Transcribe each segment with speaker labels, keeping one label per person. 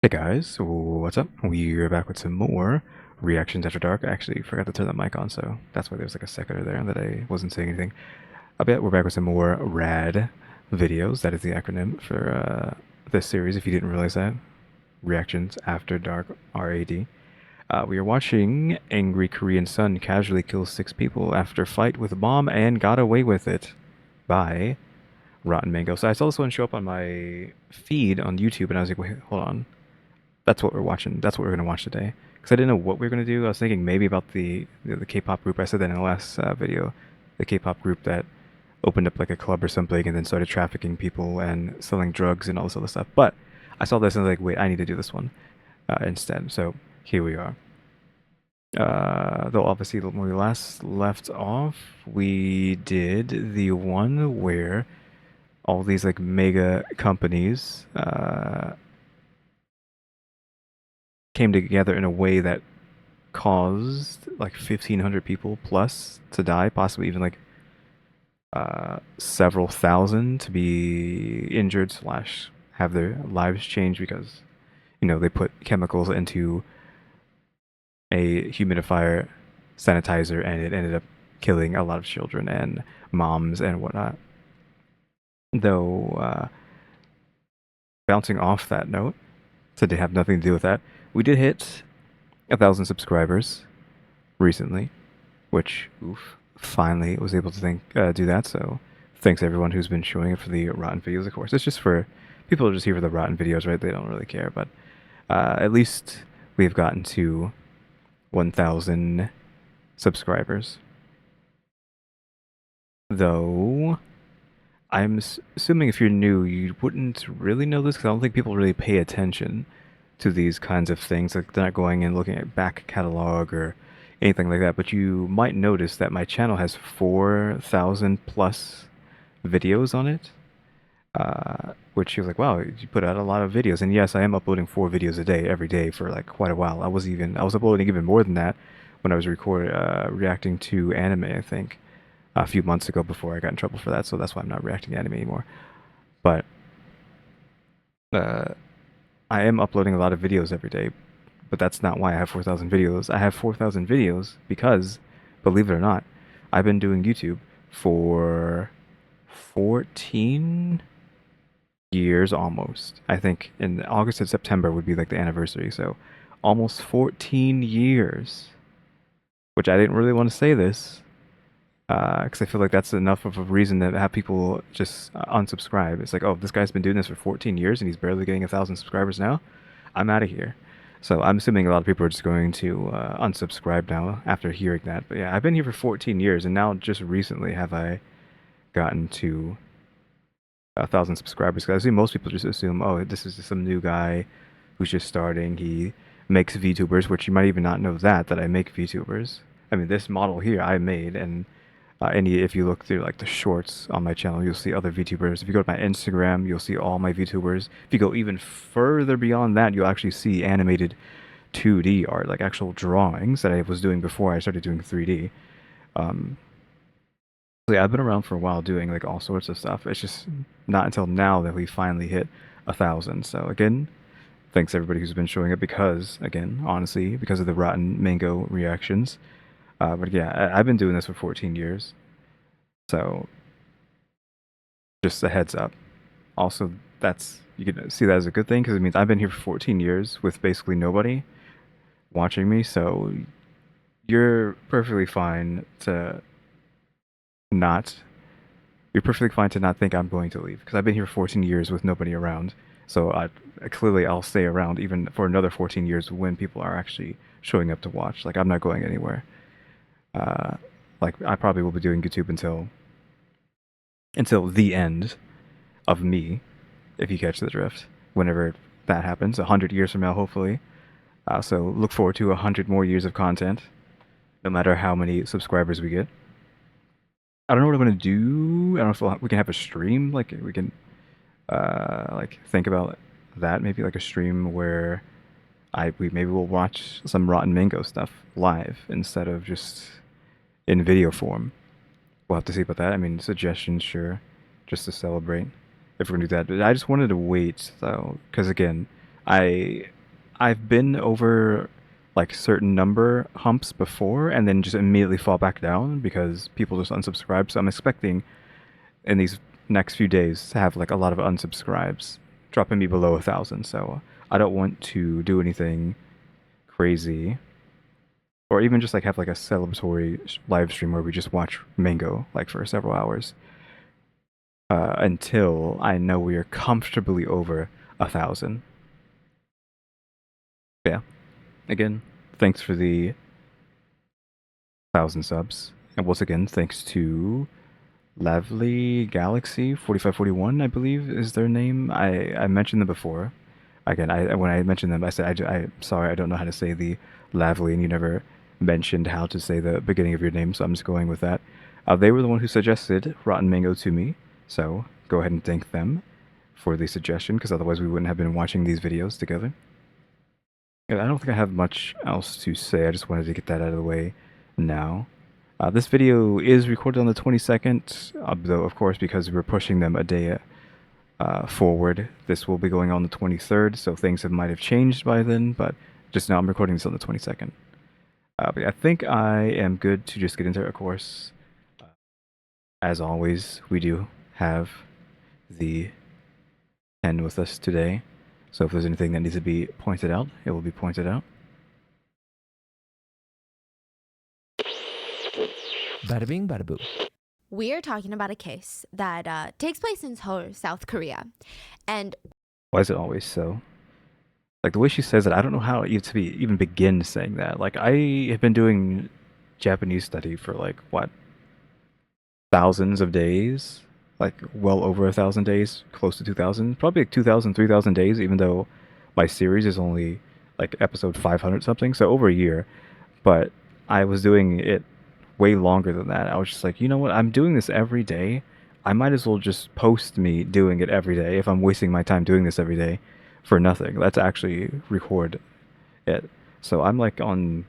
Speaker 1: Hey guys, what's up? We're back with some more reactions after dark. I actually forgot to turn the mic on, so that's why there was like a second there that I wasn't saying anything. I bet we're back with some more rad videos. That is the acronym for this series. If you didn't realize that, reactions after dark (RAD). We are watching Angry Korean Son casually kills 6 people after fight with a bomb and got away with it by Rotten Mango. So I saw this one show up on my feed on YouTube, and I was like, wait, hold on. That's what we're watching. That's what we're gonna watch today. Because I didn't know what we were gonna do. I was thinking maybe about the K-pop group. I said that in the last video. The K-pop group that opened up like a club or something and then started trafficking people and selling drugs and all this other stuff. But I saw this and I was like, wait, I need to do this one instead. So here we are. Though obviously when we last left off, we did the one where all these like mega companies came together in a way that caused like 1,500 people plus to die, possibly even like several thousand to be injured slash have their lives changed because they put chemicals into a humidifier sanitizer and it ended up killing a lot of children and moms and whatnot. Though bouncing off that note, so to have nothing to do with that, we did hit 1,000 subscribers recently, which finally was able to do that. So thanks everyone who's been showing it for the rotten videos. Of course, it's just for people are just here for the rotten videos, right? They don't really care, but at least we've gotten to 1,000 subscribers. Though I'm assuming if you're new, you wouldn't really know this because I don't think people really pay attention to these kinds of things. Like they're not going and looking at back catalog or anything like that. But you might notice that my channel has 4,000 plus videos on it. Which you're like, wow, you put out a lot of videos. And yes, I am uploading 4 videos a day, every day for like quite a while. I was uploading even more than that when I was reacting to anime, I think, a few months ago before I got in trouble for that. So that's why I'm not reacting to anime anymore. But uh, I am uploading a lot of videos every day, but that's not why I have 4,000 videos. I have 4,000 videos because, believe it or not, I've been doing YouTube for 14 years almost. I think in August and September would be like the anniversary, so almost 14 years. Which I didn't really want to say this, because I feel like that's enough of a reason to have people just unsubscribe. It's like, oh, this guy's been doing this for 14 years and he's barely getting 1,000 subscribers now. I'm out of here. So I'm assuming a lot of people are just going to unsubscribe now after hearing that. But yeah, I've been here for 14 years, and now just recently have I gotten to 1,000 subscribers. Because I see most people just assume, oh, this is just some new guy who's just starting. He makes VTubers, which you might even not know that I make VTubers. I mean, this model here I made, and if you look through like the shorts on my channel, you'll see other VTubers. If you go to my Instagram, you'll see all my VTubers. If you go even further beyond that, you'll actually see animated 2D art, like actual drawings that I was doing before I started doing 3D. Um, so yeah, I've been around for a while doing like all sorts of stuff. It's just not until now that we finally hit 1,000. So again, thanks everybody who's been showing up because, again, honestly, because of the Rotten Mango reactions. But yeah, I've been doing this for 14 years. So just a heads up. Also, you can see that as a good thing because it means I've been here for 14 years with basically nobody watching me. So you're perfectly fine to not. You're perfectly fine to not think I'm going to leave because I've been here for 14 years with nobody around. So clearly I'll stay around even for another 14 years when people are actually showing up to watch. Like I'm not going anywhere. Uh, like I probably will be doing YouTube until the end of me, if you catch the drift. Whenever that happens, 100 years from now, hopefully. So look forward to 100 more years of content, no matter how many subscribers we get. I don't know what I'm gonna do. I don't know if we can have a stream. Like we can, like think about that. Maybe like a stream where maybe we'll watch some Rotten Mango stuff live instead of just in video form. We'll have to see about that. I mean, suggestions, sure, just to celebrate if we're gonna do that. But I just wanted to wait though, because again, I I've been over like certain number humps before and then just immediately fall back down because people just unsubscribe. So I'm expecting in these next few days to have like a lot of unsubscribes, dropping me below 1,000. So I don't want to do anything crazy, or even just like have like a celebratory live stream where we just watch Mango like for several hours until I know we are comfortably over 1,000. Yeah. Again, thanks for the 1,000 subs, and once again, thanks to Lovely Galaxy 4541, I believe is their name. I mentioned them before. Again, I when I mentioned them, I said I'm sorry, I don't know how to say the Lovely, and you never mentioned how to say the beginning of your name, so I'm just going with that. They were the one who suggested Rotten Mango to me, so go ahead and thank them for the suggestion, because otherwise we wouldn't have been watching these videos together. Yeah, I don't think I have much else to say. I just wanted to get that out of the way now. This video is recorded on the 22nd, though, of course, because we're pushing them a day forward. This will be going on the 23rd, so things might have changed by then, but just now I'm recording this on the 22nd. But I think I am good to just get into it, of course. As always, we do have the pen with us today, so if there's anything that needs to be pointed out, it will be pointed out.
Speaker 2: Bada bing, bada boo.
Speaker 3: We are talking about a case that takes place in Seoul, South Korea. And
Speaker 1: why is it always so? Like the way she says it, I don't know how to even begin saying that. Like I have been doing Japanese study for like what, thousands of days, like well over 1,000 days, close to 2,000, probably like 2,000, 3,000 days, even though my series is only like episode 500 something, so over a year. But I was doing it way longer than that. I was just like, you know what? I'm doing this every day. I might as well just post me doing it every day if I'm wasting my time doing this every day for nothing. Let's actually record it. So I'm like on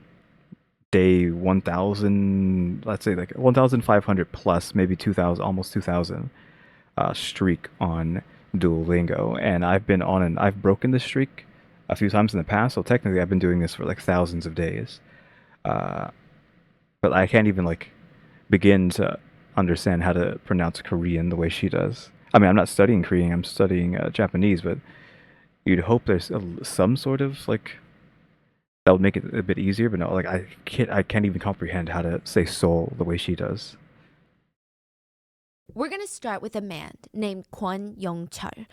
Speaker 1: day 1,000, let's say like 1,500 plus, maybe 2,000, almost 2,000 streak on Duolingo. And I've broken this streak a few times in the past. So technically I've been doing this for like thousands of days. Uh, but I can't even like begin to understand how to pronounce Korean the way she does. I mean, I'm not studying Korean, I'm studying Japanese, but you'd hope there's some sort of like that would make it a bit easier. But no, like I can't even comprehend how to say Seoul the way she does.
Speaker 3: we're going to start with a man named Kwon Young-chul.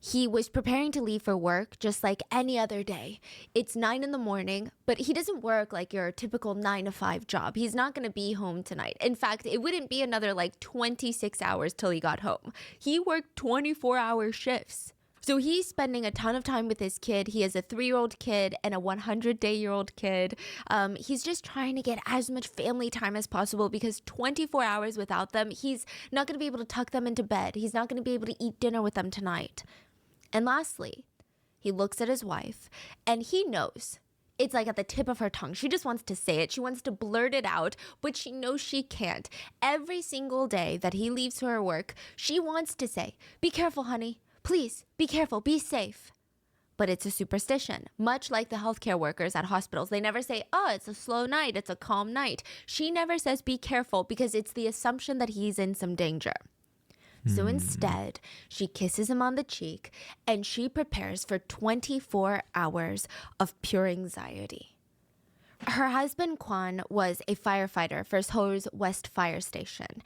Speaker 3: He was preparing to leave for work just like any other day. It's 9 in the morning, but he doesn't work like your typical 9 to 5 job. He's not going to be home tonight. In fact, it wouldn't be another like 26 hours till he got home. He worked 24-hour shifts. So he's spending a ton of time with his kid. He has a 3-year-old kid and a 100-day-old kid. He's just trying to get as much family time as possible because 24 hours without them, he's not going to be able to tuck them into bed. He's not going to be able to eat dinner with them tonight. And lastly, he looks at his wife and he knows. It's like at the tip of her tongue. She just wants to say it. She wants to blurt it out, but she knows she can't. Every single day that he leaves for her work, she wants to say, "Be careful, honey. Please, be careful, be safe." But it's a superstition, much like the healthcare workers at hospitals. They never say, "Oh, it's a slow night, it's a calm night." She never says, "Be careful," because it's the assumption that he's in some danger. So instead, she kisses him on the cheek and she prepares for 24 hours of pure anxiety. Her husband, Kwan, was a firefighter for Seoul's West Fire Station.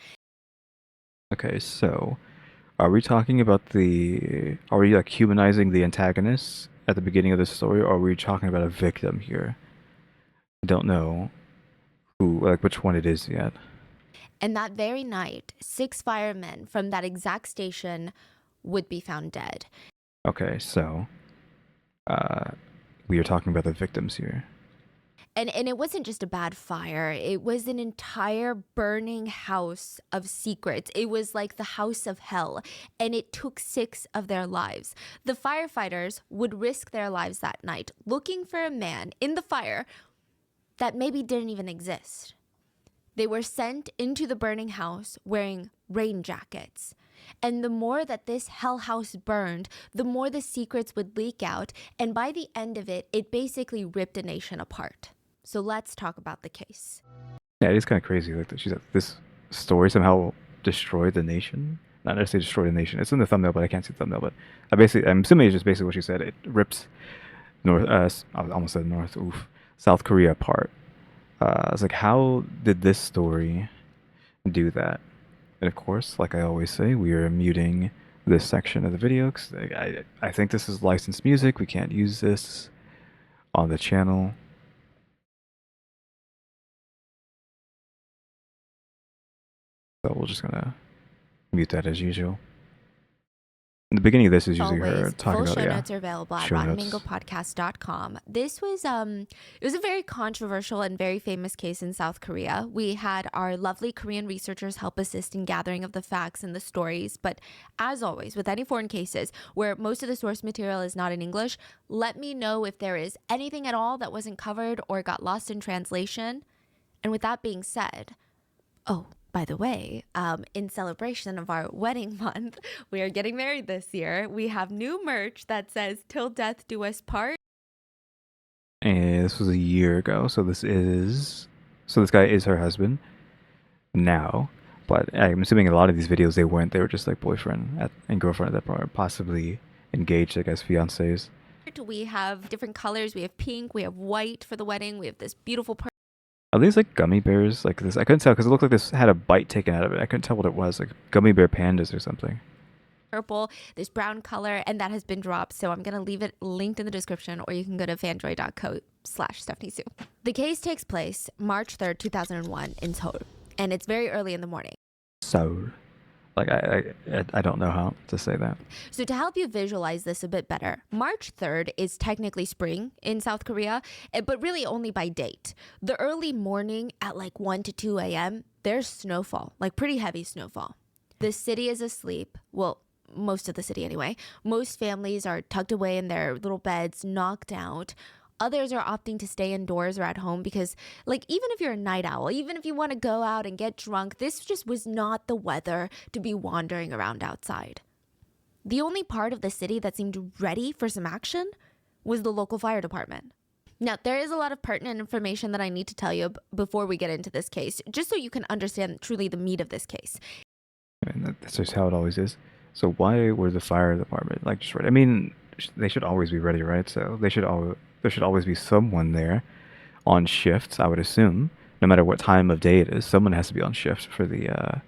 Speaker 1: Okay, so are we talking about are we like humanizing the antagonists at the beginning of the story, or are we talking about a victim here? I don't know which one it is yet.
Speaker 3: And that very night, 6 firemen from that exact station would be found dead.
Speaker 1: Okay, so we are talking about the victims here.
Speaker 3: And it wasn't just a bad fire. It was an entire burning house of secrets. It was like the house of hell. And it took 6 of their lives. The firefighters would risk their lives that night looking for a man in the fire that maybe didn't even exist. They were sent into the burning house wearing rain jackets. And the more that this hell house burned, the more the secrets would leak out. And by the end of it, it basically ripped a nation apart. So let's talk about the case.
Speaker 1: Yeah, it is kind of crazy. Like that, she's like, this story somehow destroyed the nation. Not necessarily destroyed the nation. It's in the thumbnail, but I can't see the thumbnail. But I'm assuming it's just basically what she said. It rips North. I almost said North. Oof, South Korea apart. I was like, how did this story do that? And of course, like I always say, we are muting this section of the video because I think this is licensed music. We can't use this on the channel. So we're just gonna mute that as usual. In the beginning of this is usually her talking
Speaker 3: full
Speaker 1: about
Speaker 3: show notes are available at rottenmangopodcast.com. This was it was a very controversial and very famous case in South Korea. We had our lovely Korean researchers help assist in gathering of the facts and the stories, but as always with any foreign cases where most of the source material is not in English, let me know if there is anything at all that wasn't covered or got lost in translation. And with that being said, oh, by the way, in celebration of our wedding month, we are getting married this year. We have new merch that says "Till Death Do Us Part."
Speaker 1: And this was a year ago, so this guy is her husband now. But I'm assuming in a lot of these videos they weren't. They were just like boyfriend and girlfriend at that point, possibly engaged, I guess, fiancés.
Speaker 3: We have different colors. We have pink. We have white for the wedding. We have this beautiful
Speaker 1: Are these like gummy bears? Like this, I couldn't tell because it looked like this had a bite taken out of it. I couldn't tell what it was, like gummy bear pandas or something.
Speaker 3: purple, this brown color, and that has been dropped. So I'm going to leave it linked in the description, or you can go to fanjoy.co/Stephanie Sue. The case takes place March 3rd, 2001 in Seoul, and it's very early in the morning.
Speaker 1: So, like I don't know how to say that.
Speaker 3: So to help you visualize this a bit better, March 3rd is technically spring in South Korea, but really only by date. The early morning at like 1 to 2 a.m., there's snowfall, like pretty heavy snowfall. The city is asleep. Well, most of the city anyway. Most families are tucked away in their little beds, knocked out. Others are opting to stay indoors or at home because, like, even if you're a night owl, even if you want to go out and get drunk, this just was not the weather to be wandering around outside. The only part of the city that seemed ready for some action was the local fire department. Now, there is a lot of pertinent information that I need to tell you before we get into this case, just so you can understand truly the meat of this case.
Speaker 1: I mean, that's just how it always is. So why were the fire department like just ready? I mean, they should always be ready, right? So there should always be someone there on shift, I would assume. No matter what time of day it is, someone has to be on shift for the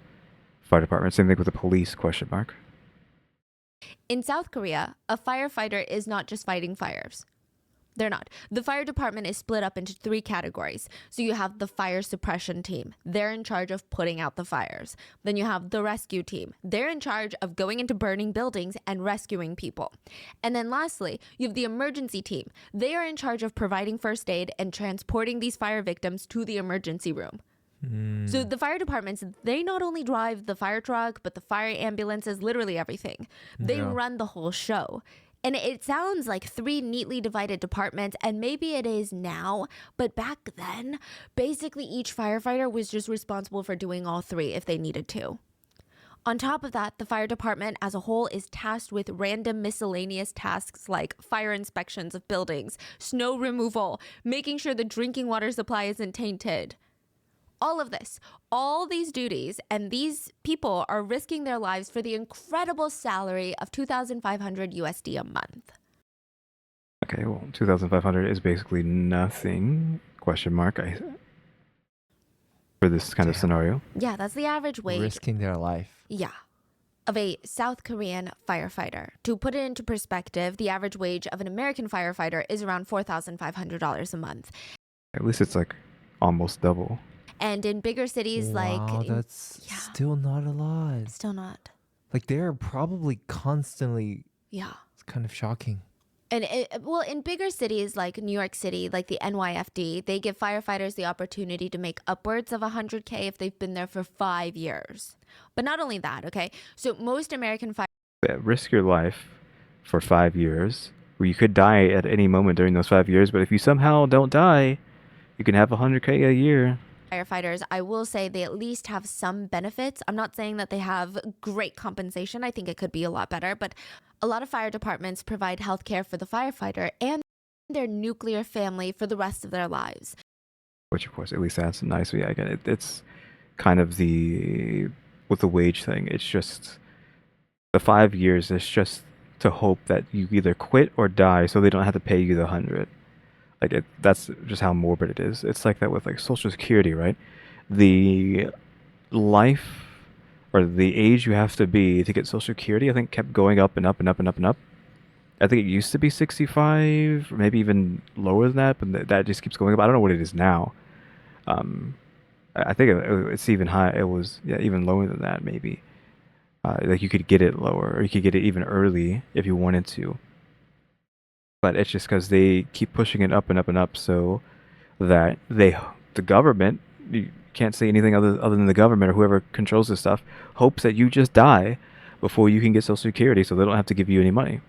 Speaker 1: fire department. Same thing with the police, question mark.
Speaker 3: In South Korea, a firefighter is not just fighting fires. They're not. The fire department is split up into 3 categories. So you have the fire suppression team. They're in charge of putting out the fires. Then you have the rescue team. They're in charge of going into burning buildings and rescuing people. And then lastly, you have the emergency team. They are in charge of providing first aid and transporting these fire victims to the emergency room. So the fire departments, they not only drive the fire truck, but the fire ambulances, literally everything. They run the whole show. And it sounds like 3 neatly divided departments, and maybe it is now, but back then, basically each firefighter was just responsible for doing all 3 if they needed to. On top of that, the fire department as a whole is tasked with random miscellaneous tasks like fire inspections of buildings, snow removal, making sure the drinking water supply isn't tainted. All of this, all these duties, and these people are risking their lives for the incredible salary of 2,500 USD a month.
Speaker 1: Okay, well, 2,500 is basically nothing, question mark, for this kind of scenario.
Speaker 3: Yeah, that's the average wage.
Speaker 2: Risking their life.
Speaker 3: Yeah. Of a South Korean firefighter. To put it into perspective, the average wage of an American firefighter is around $4,500 a month.
Speaker 1: At least it's like almost double.
Speaker 3: And in bigger cities
Speaker 2: Wow, that's still not a lot.
Speaker 3: Still not.
Speaker 2: Like they're probably constantly.
Speaker 3: Yeah.
Speaker 2: It's kind of shocking.
Speaker 3: And in bigger cities like New York City, like the NYFD, they give firefighters the opportunity to make upwards of $100K if they've been there for 5 years. But not only that, okay? So most American
Speaker 1: risk your life for 5 years, where you could die at any moment during those 5 years. But if you somehow don't die, you can have $100K a year.
Speaker 3: firefighters, I will say they at least have some benefits. I'm not saying that they have great compensation. I think it could be a lot better, but a lot of fire departments provide health care for the firefighter and their nuclear family for the rest of their lives.
Speaker 1: Which, of course, at least that's nice. But yeah, again, it's kind of with the wage thing, it's just the 5 years is just to hope that you either quit or die so they don't have to pay you the 100. That's just how morbid it is. It's like that with like Social Security, right? The life or the age you have to be to get Social Security, I think, kept going up and up and up and up and up. I think it used to be 65, or maybe even lower than that, but that just keeps going up. I don't know what it is now. Um, I think it's even high. It was, yeah, even lower than that, maybe. Like you could get it lower, or you could get it even early if you wanted to. But it's just because they keep pushing it up and up and up, so that the government, you can't say anything other than the government or whoever controls this stuff, hopes that you just die before you can get Social Security, so they don't have to give you any money.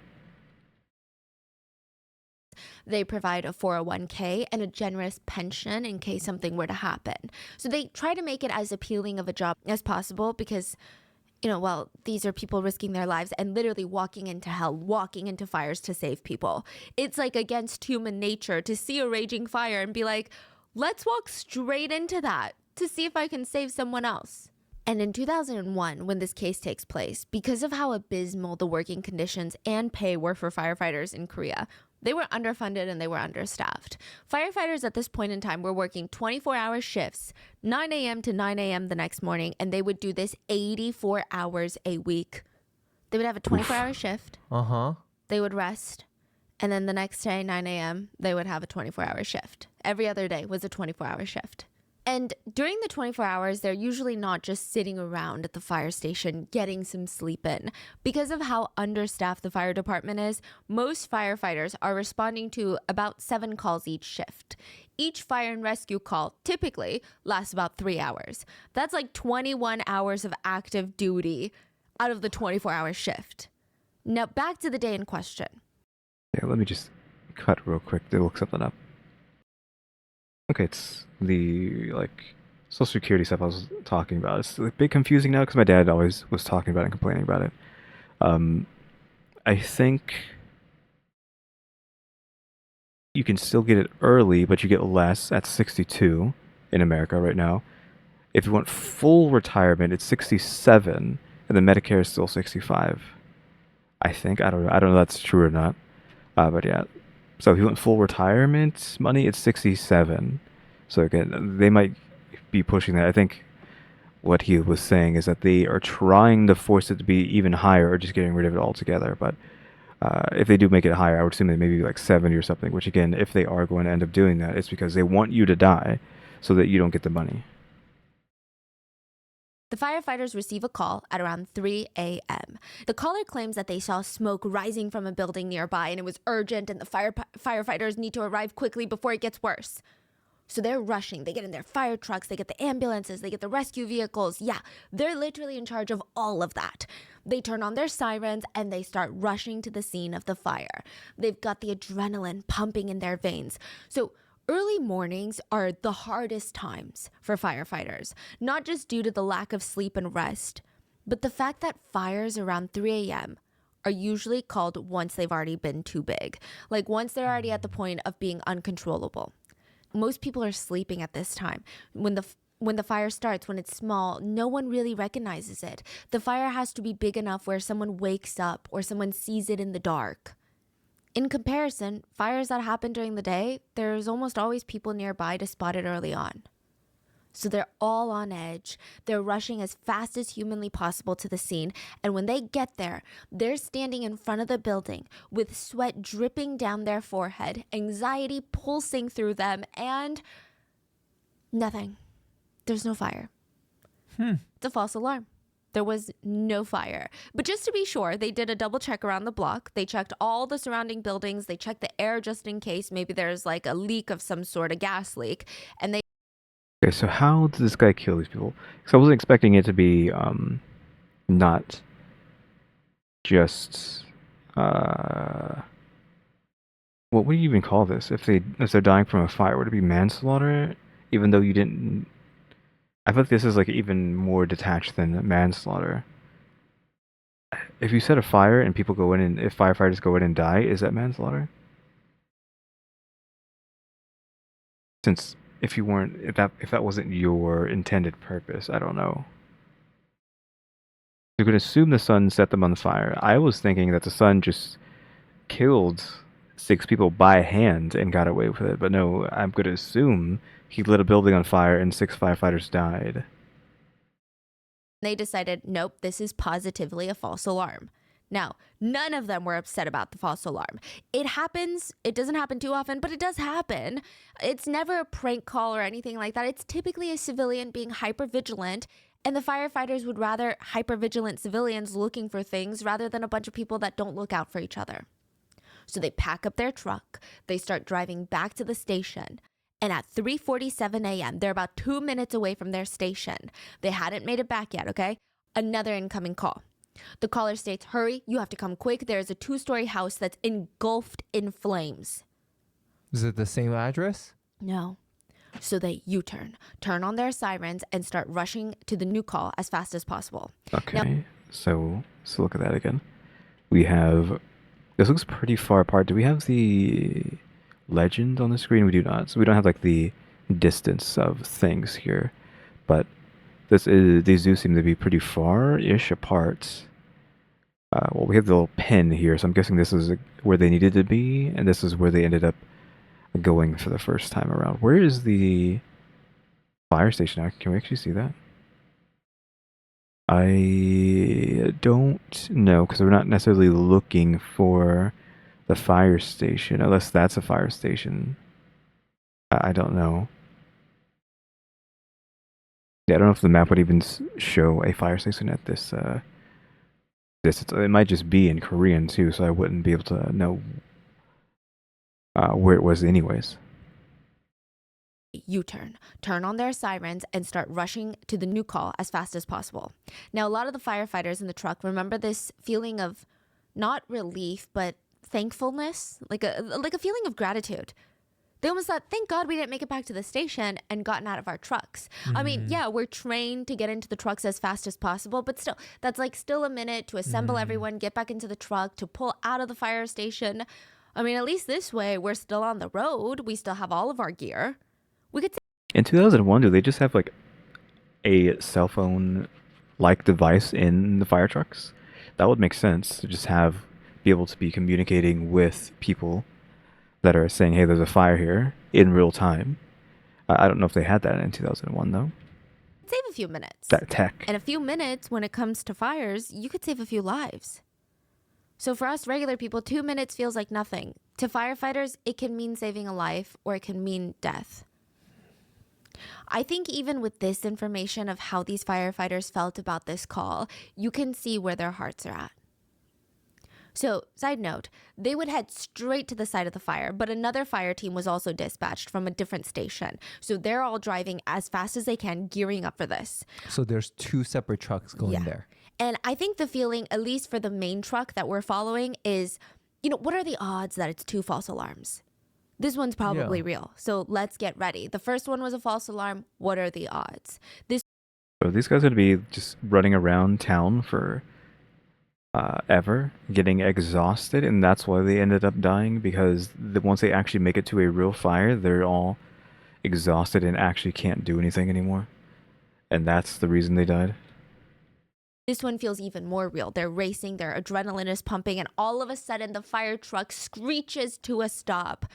Speaker 3: They provide a 401k and a generous pension in case something were to happen. So they try to make it as appealing of a job as possible because, well, these are people risking their lives and literally walking into hell, walking into fires to save people. It's like against human nature to see a raging fire and be like, let's walk straight into that to see if I can save someone else. And in 2001, when this case takes place, because of how abysmal the working conditions and pay were for firefighters in Korea, they were underfunded and they were understaffed. Firefighters at this point in time were working 24-hour shifts, 9 a.m. to 9 a.m. the next morning, and they would do this 84 hours a week. They would have a 24-hour shift. They would rest. And then the next day, 9 a.m., they would have a 24-hour shift. Every other day was a 24-hour shift. And during the 24 hours, they're usually not just sitting around at the fire station getting some sleep in. Because of how understaffed the fire department is, most firefighters are responding to about 7 calls each shift. Each fire and rescue call typically lasts about 3 hours. That's like 21 hours of active duty out of the 24-hour shift. Now back to the day in question.
Speaker 1: Yeah, let me just cut real quick to look something up. Okay, it's the Social Security stuff I was talking about. It's a bit confusing now because my dad always was talking about it and complaining about it. I think you can still get it early, but you get less at 62 in America right now. If you want full retirement, it's 67, and the Medicare is still 65. I think I don't know if that's true or not. But yeah. So if you want full retirement money, it's 67. So again, they might be pushing that. I think what he was saying is that they are trying to force it to be even higher or just getting rid of it altogether. But if they do make it higher, I would assume they maybe like 70 or something, which again, if they are going to end up doing that, it's because they want you to die so that you don't get the money.
Speaker 3: The firefighters receive a call at around 3 a.m. The caller claims that they saw smoke rising from a building nearby and it was urgent and the firefighters need to arrive quickly before it gets worse. So they're rushing. They get in their fire trucks, they get the ambulances, they get the rescue vehicles. Yeah, they're literally in charge of all of that. They turn on their sirens and they start rushing to the scene of the fire. They've got the adrenaline pumping in their veins. So early mornings are the hardest times for firefighters, not just due to the lack of sleep and rest, but the fact that fires around 3 a.m. are usually called once they've already been too big, like once they're already at the point of being uncontrollable. Most people are sleeping at this time. When the fire starts, when it's small, no one really recognizes it. The fire has to be big enough where someone wakes up or someone sees it in the dark. In comparison, fires that happen during the day, there's almost always people nearby to spot it early on. So they're all on edge. They're rushing as fast as humanly possible to the scene. And when they get there, they're standing in front of the building with sweat dripping down their forehead, anxiety pulsing through them, and nothing. There's no fire. It's a false alarm. There was no fire. But just to be sure, they did a double check around the block. They checked all the surrounding buildings. They checked the air just in case maybe there's like a leak of some sort, a gas leak. And they
Speaker 1: Okay, so how did this guy kill these people? Because I wasn't expecting it to be not just what would you even call this? If they're dying from a fire, would it be manslaughter? Even though you didn't I feel like this is like even more detached than manslaughter. If you set a fire and people go in and if firefighters go in and die, is that manslaughter? Since if you weren't if that wasn't your intended purpose, I don't know. You could assume the sun set them on fire. I was thinking that the sun just killed 6 people by hand and got away with it, but no, I'm gonna assume he lit a building on fire and 6 firefighters died.
Speaker 3: They decided, nope, this is positively a false alarm. Now, none of them were upset about the false alarm. It happens. It doesn't happen too often, but it does happen. It's never a prank call or anything like that. It's typically a civilian being hypervigilant, and the firefighters would rather hypervigilant civilians looking for things rather than a bunch of people that don't look out for each other. So they pack up their truck, they start driving back to the station. And at 3:47 a.m., they're about 2 minutes away from their station. They hadn't made it back yet, okay? Another incoming call. The caller states, hurry, you have to come quick. There's a 2-story house that's engulfed in flames.
Speaker 2: Is it the same address?
Speaker 3: No. So they U-turn, turn on their sirens, and start rushing to the new call as fast as possible.
Speaker 1: Okay,
Speaker 3: Now,
Speaker 1: so look at that again. We have, this looks pretty far apart. Do we have the legend on the screen? We do not. So we don't have like the distance of things here, but these do seem to be pretty far-ish apart. Well, we have the little pin here, so I'm guessing this is where they needed to be, and this is where they ended up going for the first time around. Where is the fire station now? Can we actually see that? I don't know, because we're not necessarily looking for the fire station, unless that's a fire station. I don't know. Yeah, I don't know if the map would even show a fire station at this distance. It might just be in Korean too, so I wouldn't be able to know where it was anyways.
Speaker 3: U-turn, turn on their sirens, and start rushing to the new call as fast as possible. Now, a lot of the firefighters in the truck remember this feeling of not relief, but thankfulness, like a feeling of gratitude. They almost thought, thank God we didn't make it back to the station and gotten out of our trucks. I mean, yeah, we're trained to get into the trucks as fast as possible, but still, that's like still a minute to assemble everyone, get back into the truck, to pull out of the fire station. I mean, at least this way, we're still on the road. We still have all of our gear. We could
Speaker 1: In 2001, do they just have like a cell phone like device in the fire trucks? That would make sense to just be able to be communicating with people that are saying, hey, there's a fire here in real time. I don't know if they had that in 2001 though.
Speaker 3: save a few minutes.
Speaker 1: That tech.
Speaker 3: And a few minutes, when it comes to fires, you could save a few lives. So for us regular people, 2 minutes feels like nothing. To firefighters, it can mean saving a life or it can mean death. I think even with this information of how these firefighters felt about this call, you can see where their hearts are at. So, side note, they would head straight to the site of the fire, but another fire team was also dispatched from a different station. So they're all driving as fast as they can, gearing up for this.
Speaker 2: So there's 2 separate trucks going there.
Speaker 3: And I think the feeling, at least for the main truck that we're following, is, what are the odds that it's 2 false alarms? This one's probably real. So let's get ready. The first one was a false alarm. What are the odds?
Speaker 1: So these guys are going to be just running around town for ever, getting exhausted, and that's why they ended up dying, because once they actually make it to a real fire, they're all exhausted and actually can't do anything anymore. And that's the reason they died.
Speaker 3: This one feels even more real. They're racing, their adrenaline is pumping, and all of a sudden the fire truck screeches to a stop.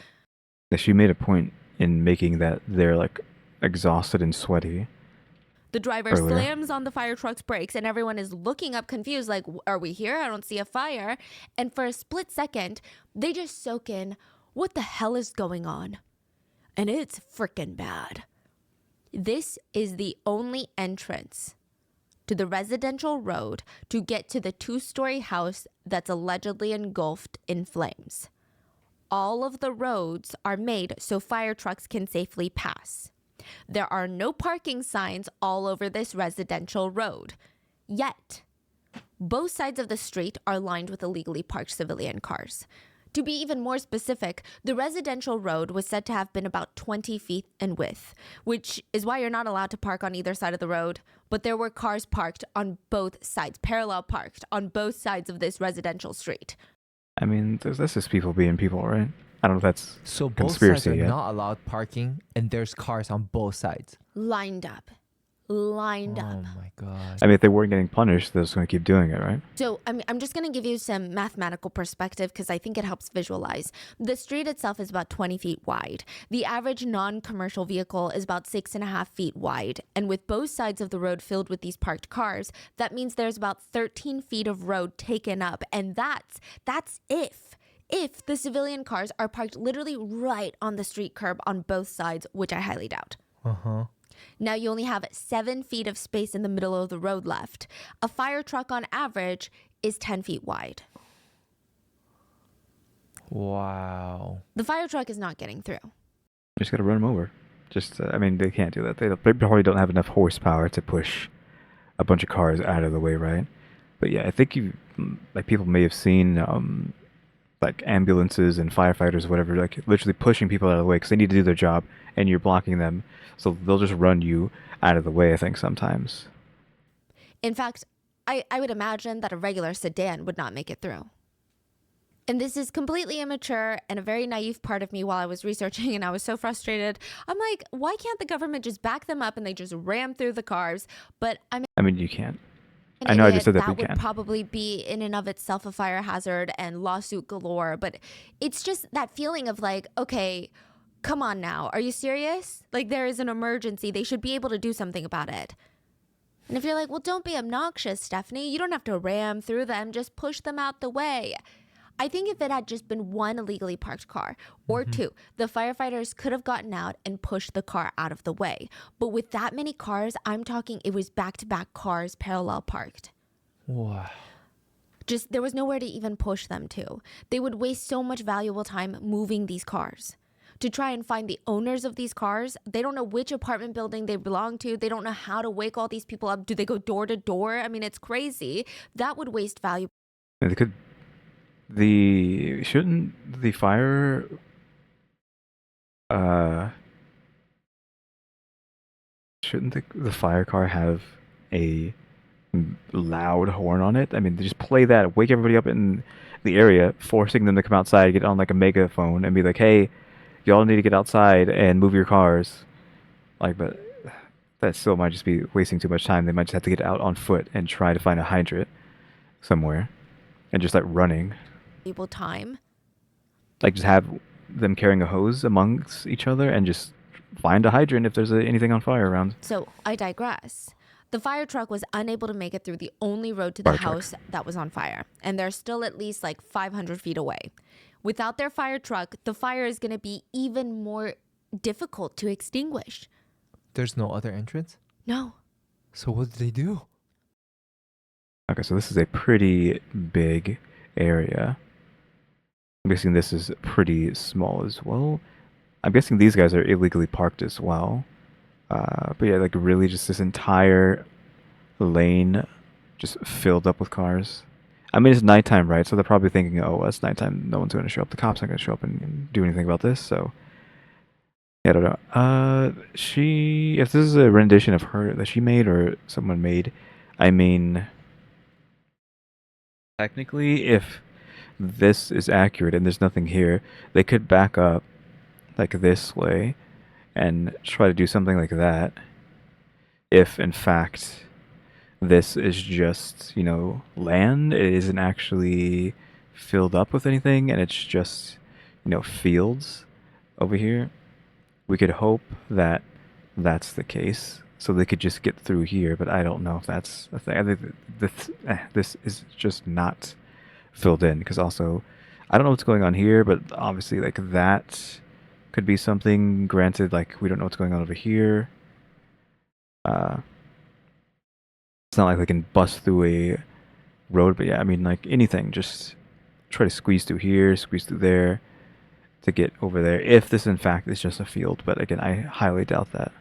Speaker 1: She made a point in making that they're like exhausted and sweaty.
Speaker 3: The driver slams on the fire truck's brakes and everyone is looking up confused like, are we here? I don't see a fire. And for a split second, they just soak in, what the hell is going on? And it's freaking bad. This is the only entrance to the residential road to get to the 2-story house that's allegedly engulfed in flames. All of the roads are made so fire trucks can safely pass. There are no parking signs all over this residential road. Yet, both sides of the street are lined with illegally parked civilian cars. To be even more specific, the residential road was said to have been about 20 feet in width, which is why you're not allowed to park on either side of the road. But there were cars parked on both sides, parallel parked on both sides of this residential street.
Speaker 1: I mean, that's just people being people, right? I don't know if that's
Speaker 2: So both
Speaker 1: conspiracy
Speaker 2: sides are
Speaker 1: yet.
Speaker 2: not allowed parking, and there's cars on both sides.
Speaker 3: Lined up. Lined
Speaker 2: Oh
Speaker 3: up.
Speaker 2: my god.
Speaker 1: I mean, if they weren't getting punished, they're just going to keep doing it, right?
Speaker 3: So I'm just going to give you some mathematical perspective because I think it helps visualize. The street itself is about 20 feet wide. The average non-commercial vehicle is about 6.5 feet wide. And with both sides of the road filled with these parked cars, that means there's about 13 feet of road taken up. And that's if the civilian cars are parked literally right on the street curb on both sides, which I highly doubt.
Speaker 2: Uh-huh.
Speaker 3: Now you only have 7 feet of space in the middle of the road left. A fire truck on average is 10 feet wide.
Speaker 2: Wow.
Speaker 3: The fire truck is not getting through.
Speaker 1: Just got to run them over. Just, I mean, they can't do that. They probably don't have enough horsepower to push a bunch of cars out of the way, right? But yeah, I think people may have seen like ambulances and firefighters, whatever, like literally pushing people out of the way because they need to do their job, and you're blocking them, so they'll just run you out of the way. I think sometimes.
Speaker 3: In fact, I would imagine that a regular sedan would not make it through. And this is completely immature and a very naive part of me while I was researching, and I was so frustrated. I'm like, why can't the government just back them up and they just ram through the cars? But I mean,
Speaker 1: You can't.
Speaker 3: an
Speaker 1: I know I
Speaker 3: idiot,
Speaker 1: just said that,
Speaker 3: that
Speaker 1: we
Speaker 3: would
Speaker 1: can.
Speaker 3: probably be in and of itself a fire hazard and lawsuit galore. But it's just that feeling of like, okay, come on now. Are you serious? Like, there is an emergency. They should be able to do something about it. And if you're like, well, don't be obnoxious, Stephanie. You don't have to ram through them. Just push them out the way. I think if it had just been one illegally parked car or two, the firefighters could have gotten out and pushed the car out of the way. But with that many cars, I'm talking it was back-to-back cars parallel parked.
Speaker 2: Wow.
Speaker 3: Just there was nowhere to even push them to. They would waste so much valuable time moving these cars. To try and find the owners of these cars, they don't know which apartment building they belong to. They don't know how to wake all these people up. Do they go door to door? I mean, it's crazy. That would waste valuable.
Speaker 1: And they could. Shouldn't the fire shouldn't the fire car have a loud horn on it? I mean, they just play that, wake everybody up in the area, forcing them to come outside, get on like a megaphone, and be like, "Hey, y'all need to get outside and move your cars." Like, but that still might just be wasting too much time. They might just have to get out on foot and try to find a hydrant somewhere, and just like running.
Speaker 3: Time.
Speaker 1: Like just have them carrying a hose amongst each other and just find a hydrant if there's anything on fire around.
Speaker 3: So I digress. The fire truck was unable to make it through the only road to the
Speaker 1: Fire truck.
Speaker 3: house that was on fire. And they're still at least like 500 feet away. Without their fire truck, the fire is going to be even more difficult to extinguish.
Speaker 2: There's no other entrance?
Speaker 3: No.
Speaker 2: So what did they do?
Speaker 1: Okay, so this is a pretty big area. I'm guessing this is pretty small as well. I'm guessing these guys are illegally parked as well. But yeah, like really just this entire lane just filled up with cars. I mean, it's nighttime, right? So they're probably thinking, oh, well, it's nighttime. No one's going to show up. The cops aren't going to show up and do anything about this. So, yeah, I don't know. If this is a rendition of her that she made or someone made, I mean, technically, if this is accurate and there's nothing here, they could back up like this way and try to do something like that. If in fact this is just, land, it isn't actually filled up with anything and it's just, fields over here, we could hope that that's the case. So they could just get through here, but I don't know if that's a thing. I think this is just not filled in, because also I don't know what's going on here, but obviously like that could be something. Granted, like we don't know what's going on over here. It's not like they can bust through a road, but yeah, I mean like anything, just try to squeeze through here, squeeze through there to get over there, if this in fact is just a field. But again, I highly doubt that.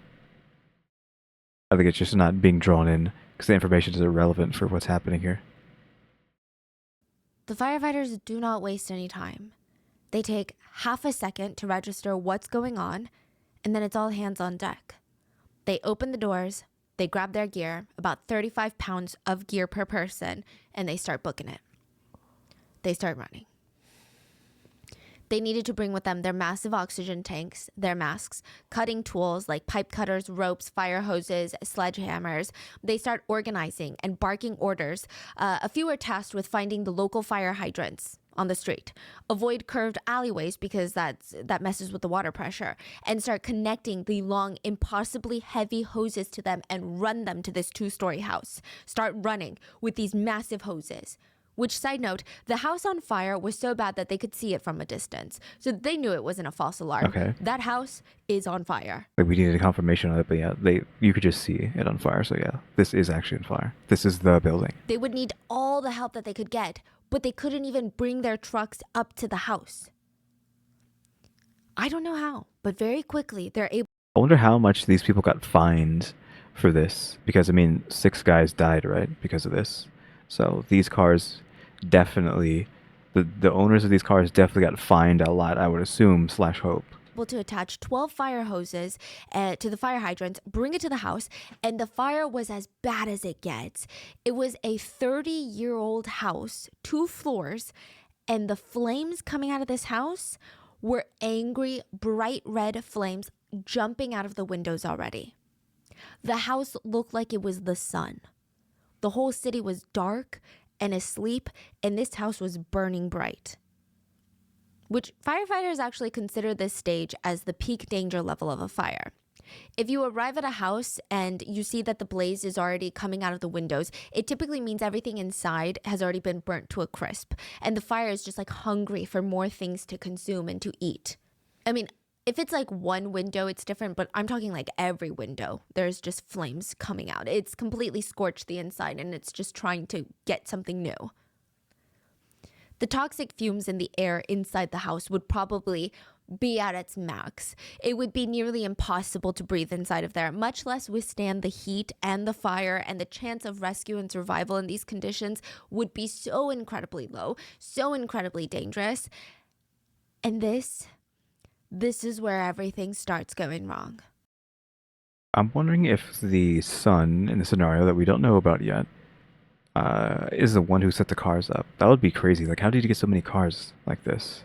Speaker 1: I think it's just not being drawn in because the information is irrelevant for what's happening here.
Speaker 3: The firefighters do not waste any time. They take half a second to register what's going on, and then it's all hands on deck. They open the doors, they grab their gear, about 35 pounds of gear per person, and they start booking it. They start running. They needed to bring with them their massive oxygen tanks, their masks, cutting tools like pipe cutters, ropes, fire hoses, sledgehammers. They start organizing and barking orders. A few were tasked with finding the local fire hydrants on the street, avoid curved alleyways because that messes with the water pressure, and start connecting the long, impossibly heavy hoses to them and run them to this 2-story house. Start running with these massive hoses. Which, side note, the house on fire was so bad that they could see it from a distance. So they knew it wasn't a false alarm.
Speaker 1: Okay.
Speaker 3: That house is on fire.
Speaker 1: Like, we needed a confirmation of it, but yeah, you could just see it on fire. So yeah, this is actually on fire. This is the building.
Speaker 3: They would need all the help that they could get, but they couldn't even bring their trucks up to the house. I don't know how, but very quickly they're able.
Speaker 1: I wonder how much these people got fined for this, because I mean, 6 guys died, right, because of this. So these cars definitely, the owners of these cars definitely got fined a lot, I would assume, / hope.
Speaker 3: To attach 12 fire hoses to the fire hydrants, bring it to the house, and the fire was as bad as it gets. It was a 30-year-old house, 2 floors, and the flames coming out of this house were angry, bright red flames jumping out of the windows already. The house looked like it was the sun. The whole city was dark and asleep, and this house was burning bright. Which firefighters actually consider this stage as the peak danger level of a fire. If you arrive at a house and you see that the blaze is already coming out of the windows, it typically means everything inside has already been burnt to a crisp, and the fire is just like hungry for more things to consume and to eat. I mean, if it's like one window, it's different, but I'm talking like every window. There's just flames coming out. It's completely scorched the inside, and it's just trying to get something new. The toxic fumes in the air inside the house would probably be at its max. It would be nearly impossible to breathe inside of there, much less withstand the heat and the fire, and the chance of rescue and survival in these conditions would be so incredibly low, so incredibly dangerous. And this is where everything starts going wrong.
Speaker 1: I'm wondering if the son in the scenario that we don't know about yet is the one who set the cars up. That would be crazy. Like, how did you get so many cars like this?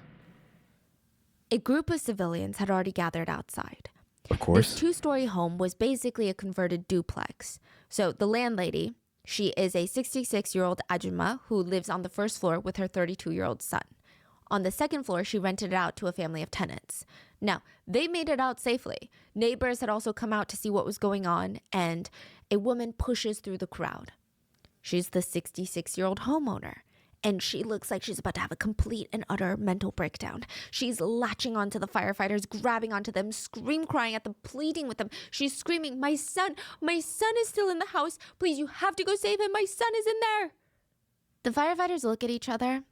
Speaker 3: A group of civilians had already gathered outside.
Speaker 1: Of course.
Speaker 3: This 2-story home was basically a converted duplex. So the landlady, she is a 66-year-old ajumma who lives on the first floor with her 32-year-old son. On the second floor, she rented it out to a family of tenants. Now, they made it out safely. Neighbors had also come out to see what was going on, and a woman pushes through the crowd. She's the 66-year-old homeowner, and she looks like she's about to have a complete and utter mental breakdown. She's latching onto the firefighters, grabbing onto them, crying at them, pleading with them. She's screaming, my son is still in the house. Please, you have to go save him. My son is in there. The firefighters look at each other.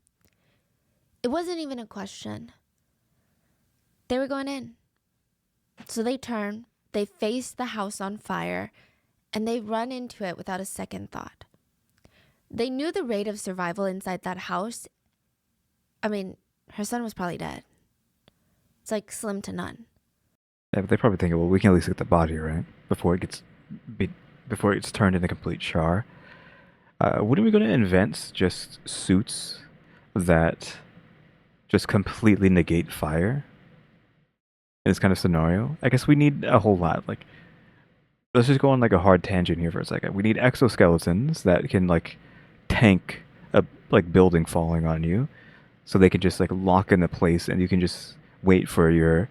Speaker 3: It wasn't even a question. They were going in. So they turn, they face the house on fire, and they run into it without a second thought. They knew the rate of survival inside that house. I mean, her son was probably dead. It's like slim to none.
Speaker 1: Yeah, but they probably think, well, we can at least get the body, right? Before it gets turned into complete char. Wouldn't we go to invent just suits that just completely negate fire in this kind of scenario? I guess we need a whole lot. Like, let's just go on like a hard tangent here for a second. We need exoskeletons that can like tank a like building falling on you, so they can just like lock into place, and you can just wait for your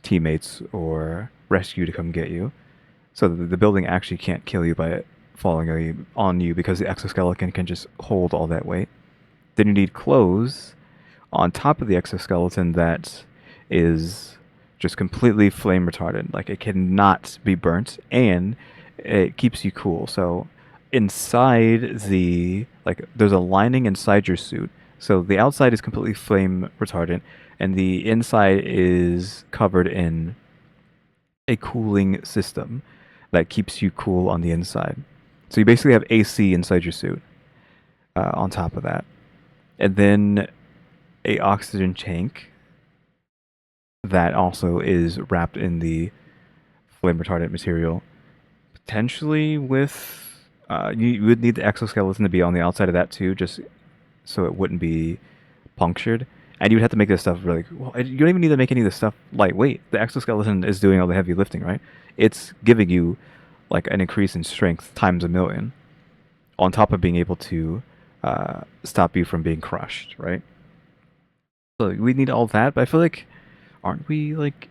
Speaker 1: teammates or rescue to come get you, so that the building actually can't kill you by it falling on you, because the exoskeleton can just hold all that weight. Then you need clothes on top of the exoskeleton that is just completely flame retardant. Like, it cannot be burnt, and it keeps you cool. So inside there's a lining inside your suit. So the outside is completely flame retardant, and the inside is covered in a cooling system that keeps you cool on the inside. So you basically have AC inside your suit on top of that. And then a oxygen tank that also is wrapped in the flame retardant material, potentially with. You would need the exoskeleton to be on the outside of that too, just so it wouldn't be punctured. And you would have to make this stuff really. Well, you don't even need to make any of this stuff lightweight. The exoskeleton is doing all the heavy lifting, right? It's giving you like an increase in strength times a million, on top of being able to stop you from being crushed, right? So we need all that, but I feel like aren't we like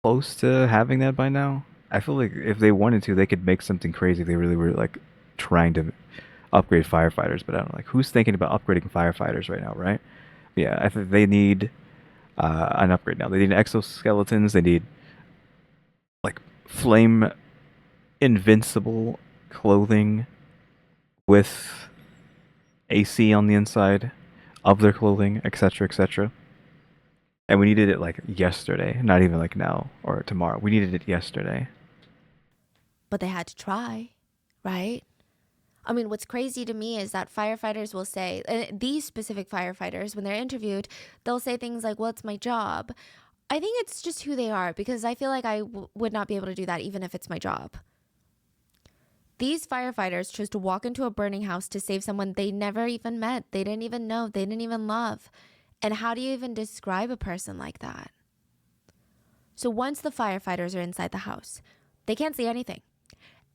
Speaker 1: close to having that by now? I feel like if they wanted to, they could make something crazy. If they really were like trying to upgrade firefighters, but I don't know, like who's thinking about upgrading firefighters right now, right? Yeah, I think they need an upgrade now. They need exoskeletons. They need like flame invincible clothing with AC on the inside of their clothing, etc., etc. And we needed it like yesterday, not even like now or tomorrow. We needed it yesterday.
Speaker 3: But they had to try, right? I mean, what's crazy to me is that firefighters will say, these specific firefighters, when they're interviewed, they'll say things like, well, it's my job. I think it's just who they are, because I feel like I would not be able to do that even if it's my job. These firefighters chose to walk into a burning house to save someone they never even met, they didn't even know, they didn't even love. And how do you even describe a person like that? So once the firefighters are inside the house, they can't see anything.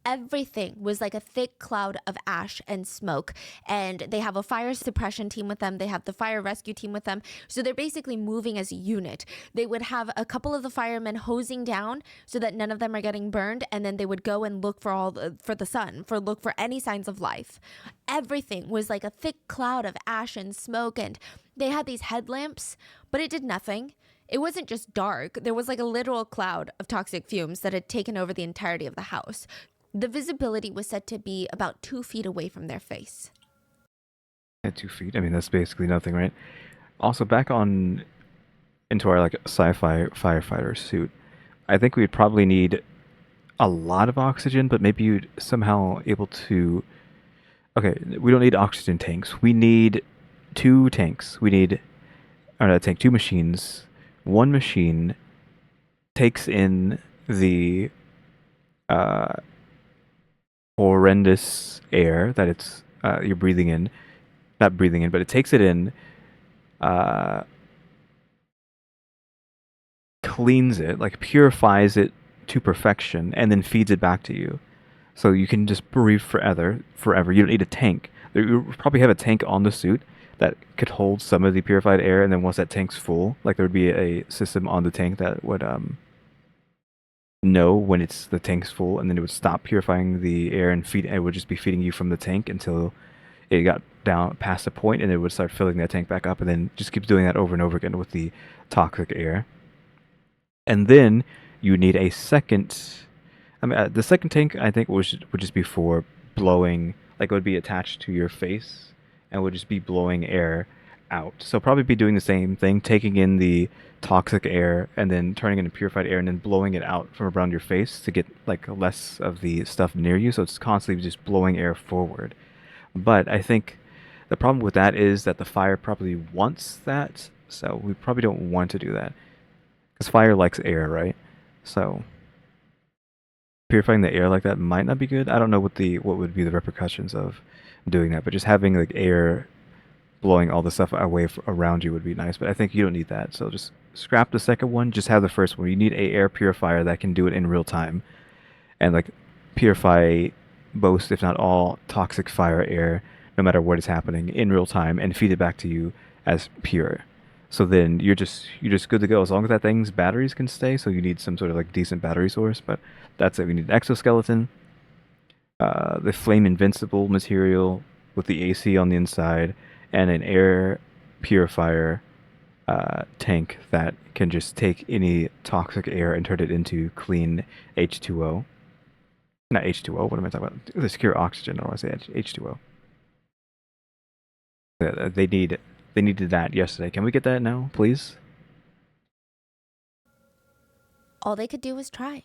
Speaker 3: Everything was like a thick cloud of ash and smoke. And they have a fire suppression team with them. They have the fire rescue team with them. So they're basically moving as a unit. They would have a couple of the firemen hosing down so that none of them are getting burned. And then they would go and look for the sun, look for any signs of life. Everything was like a thick cloud of ash and smoke. And they had these headlamps, but it did nothing. It wasn't just dark. There was like a literal cloud of toxic fumes that had taken over the entirety of the house. The visibility was said to be about 2 feet away from their face.
Speaker 1: At 2 feet, I mean that's basically nothing, right? Also, back on into our like sci-fi firefighter suit, I think we'd probably need a lot of oxygen, but maybe you'd somehow able to. Okay, we don't need oxygen tanks. We need 2 tanks. We need two machines. One machine takes in the uh, horrendous air that it's you're breathing in, not breathing in, but it takes it in, uh, cleans it, like purifies it to perfection, and then feeds it back to you. So you can just breathe forever. Forever. You don't need a tank. You probably have a tank on the suit that could hold some of the purified air, and then once that tank's full, like there would be a system on the tank that would know when it's the tank's full, and then it would stop purifying the air and feed. It would just be feeding you from the tank until it got down past a point, and it would start filling that tank back up, and then just keeps doing that over and over again with the toxic air. And then you need a second. I mean, the second tank I think would just be for blowing, like it would be attached to your face, and would just be blowing air out. So probably be doing the same thing, taking in the toxic air and then turning it into purified air and then blowing it out from around your face to get like less of the stuff near you. So it's constantly just blowing air forward. But I think the problem with that is that the fire probably wants that, so we probably don't want to do that because fire likes air, right? So purifying the air like that might not be good. I don't know what would be the repercussions of doing that, but just having like air blowing all the stuff away around you would be nice. But I think you don't need that, so just scrap the second one. Just have the first one. You need a air purifier that can do it in real time and like purify most, if not all, toxic fire air, no matter what is happening in real time, and feed it back to you as pure. So then you're just good to go as long as that thing's batteries can stay. So you need some sort of like decent battery source, but that's it. We need an exoskeleton, the flame invincible material with the AC on the inside, and an air purifier tank that can just take any toxic air and turn it into clean H2O. Not H2O. What am I talking about? The secure oxygen. I don't want to say H2O. They needed that yesterday. Can we get that now, please?
Speaker 3: All they could do was try.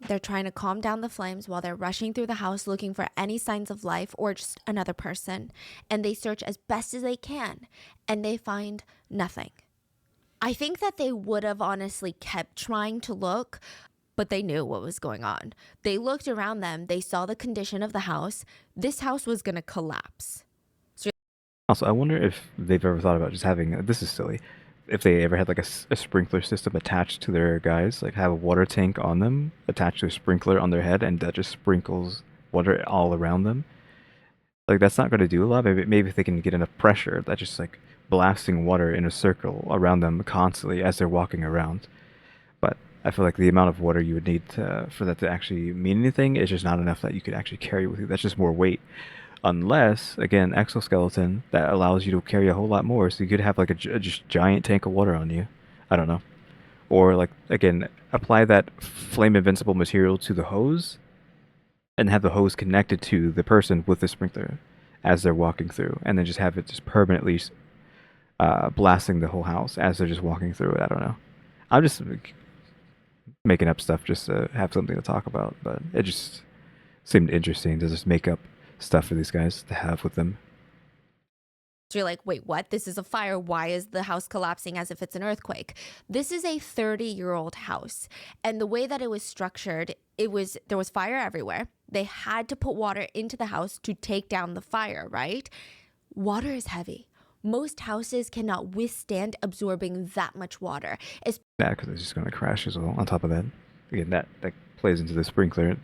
Speaker 3: They're trying to calm down the flames while they're rushing through the house looking for any signs of life or just another person. And they search as best as they can, and they find nothing. I think that they would have honestly kept trying to look, but they knew what was going on. They looked around them. They saw the condition of the house. This house was going to collapse.
Speaker 1: Also, I wonder if they've ever thought about just having, this is silly, if they ever had like a sprinkler system attached to their guys, like have a water tank on them attached to a sprinkler on their head and that just sprinkles water all around them. Like that's not going to do a lot. Maybe if they can get enough pressure, that just like blasting water in a circle around them constantly as they're walking around. But I feel like the amount of water you would need for that to actually mean anything is just not enough that you could actually carry with you. That's just more weight. Unless, again, exoskeleton that allows you to carry a whole lot more, so you could have like a just giant tank of water on you. I don't know. Or like again, apply that flame invincible material to the hose, and have the hose connected to the person with the sprinkler as they're walking through, and then just have it just permanently blasting the whole house as they're just walking through it. I don't know. I'm just making up stuff just to have something to talk about, but it just seemed interesting to just make up stuff for these guys to have with them.
Speaker 3: So you're like, wait, what? This is a fire. Why is the house collapsing as if it's an earthquake? This is a 30-year-old house. And the way that it was structured, there was fire everywhere. They had to put water into the house to take down the fire, right? Water is heavy. Most houses cannot withstand absorbing that much water.
Speaker 1: Yeah, because it's just going to crash as well. On top of that, again, that plays into the sprinkler,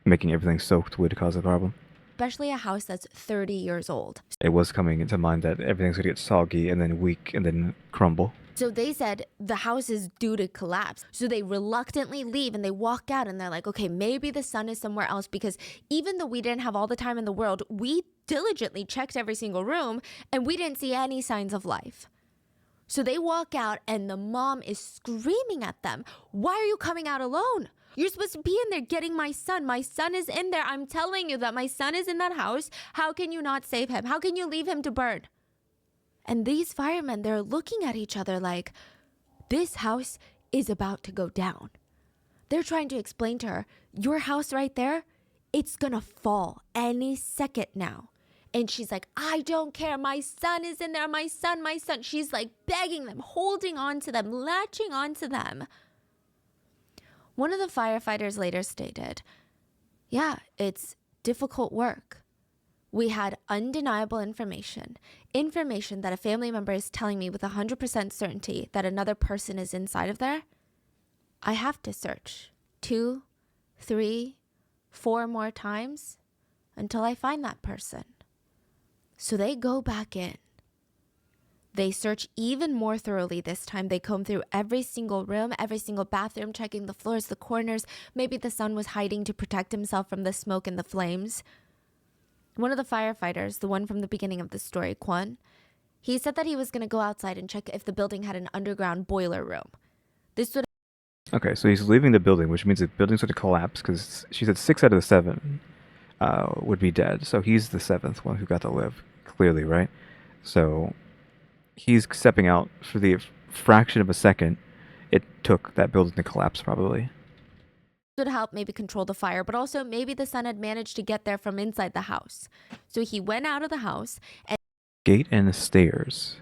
Speaker 1: making everything soaked would cause a problem.
Speaker 3: Especially a house that's 30 years old.
Speaker 1: It was coming into mind that everything's going to get soggy and then weak and then crumble.
Speaker 3: So they said the house is due to collapse. So they reluctantly leave and they walk out and they're like, okay, maybe the sun is somewhere else, because even though we didn't have all the time in the world, we diligently checked every single room and we didn't see any signs of life. So they walk out and the mom is screaming at them. Why are you coming out alone? You're supposed to be in there getting my son. My son is in there. I'm telling you that my son is in that house. How can you not save him? How can you leave him to burn? And these firemen, they're looking at each other like, this house is about to go down. They're trying to explain to her, your house right there, it's gonna fall any second now. And she's like, I don't care. My son is in there. My son, my son. She's like begging them, holding on to them, latching on to them. One of the firefighters later stated, yeah, it's difficult work. We had undeniable information that a family member is telling me with 100% certainty that another person is inside of there. I have to search 2, 3, 4 more times until I find that person. So they go back in. They search even more thoroughly this time. They comb through every single room, every single bathroom, checking the floors, the corners. Maybe the son was hiding to protect himself from the smoke and the flames. One of the firefighters, the one from the beginning of the story, Kwon, he said that he was going to go outside and check if the building had an underground boiler room. This would...
Speaker 1: Okay, so he's leaving the building, which means the building's going to collapse because she said 6 out of the 7 would be dead. So he's the 7th one who got to live, clearly, right? So he's stepping out for the fraction of a second it took that building to collapse, probably.
Speaker 3: Would help maybe control the fire, but also maybe the son had managed to get there from inside the house. So he went out of the house and
Speaker 1: Gate and stairs.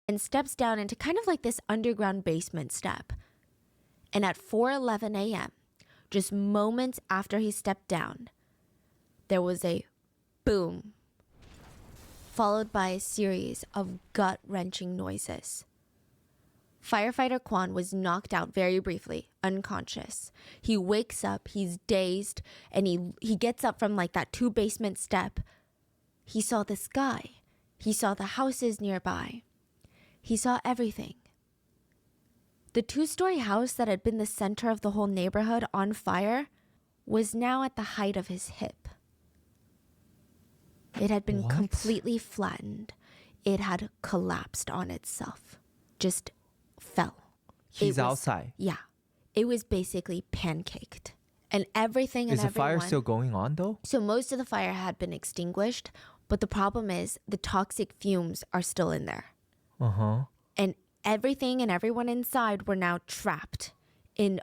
Speaker 3: And steps down into kind of like this underground basement step. And at 4:11 a.m., just moments after he stepped down, there was a boom, followed by a series of gut-wrenching noises. Firefighter Kwon was knocked out very briefly, unconscious. He wakes up, he's dazed, and he gets up from like that 2-basement step. He saw the sky. He saw the houses nearby. He saw everything. The 2-story house that had been the center of the whole neighborhood on fire was now at the height of his hip. It had been completely flattened. It had collapsed on itself. Just fell.
Speaker 2: He's outside.
Speaker 3: Yeah. It was basically pancaked. And everything and
Speaker 2: Is the
Speaker 3: everyone...
Speaker 2: fire still going on though?
Speaker 3: So most of the fire had been extinguished, but the problem is the toxic fumes are still in there.
Speaker 2: Uh-huh.
Speaker 3: And everything and everyone inside were now trapped in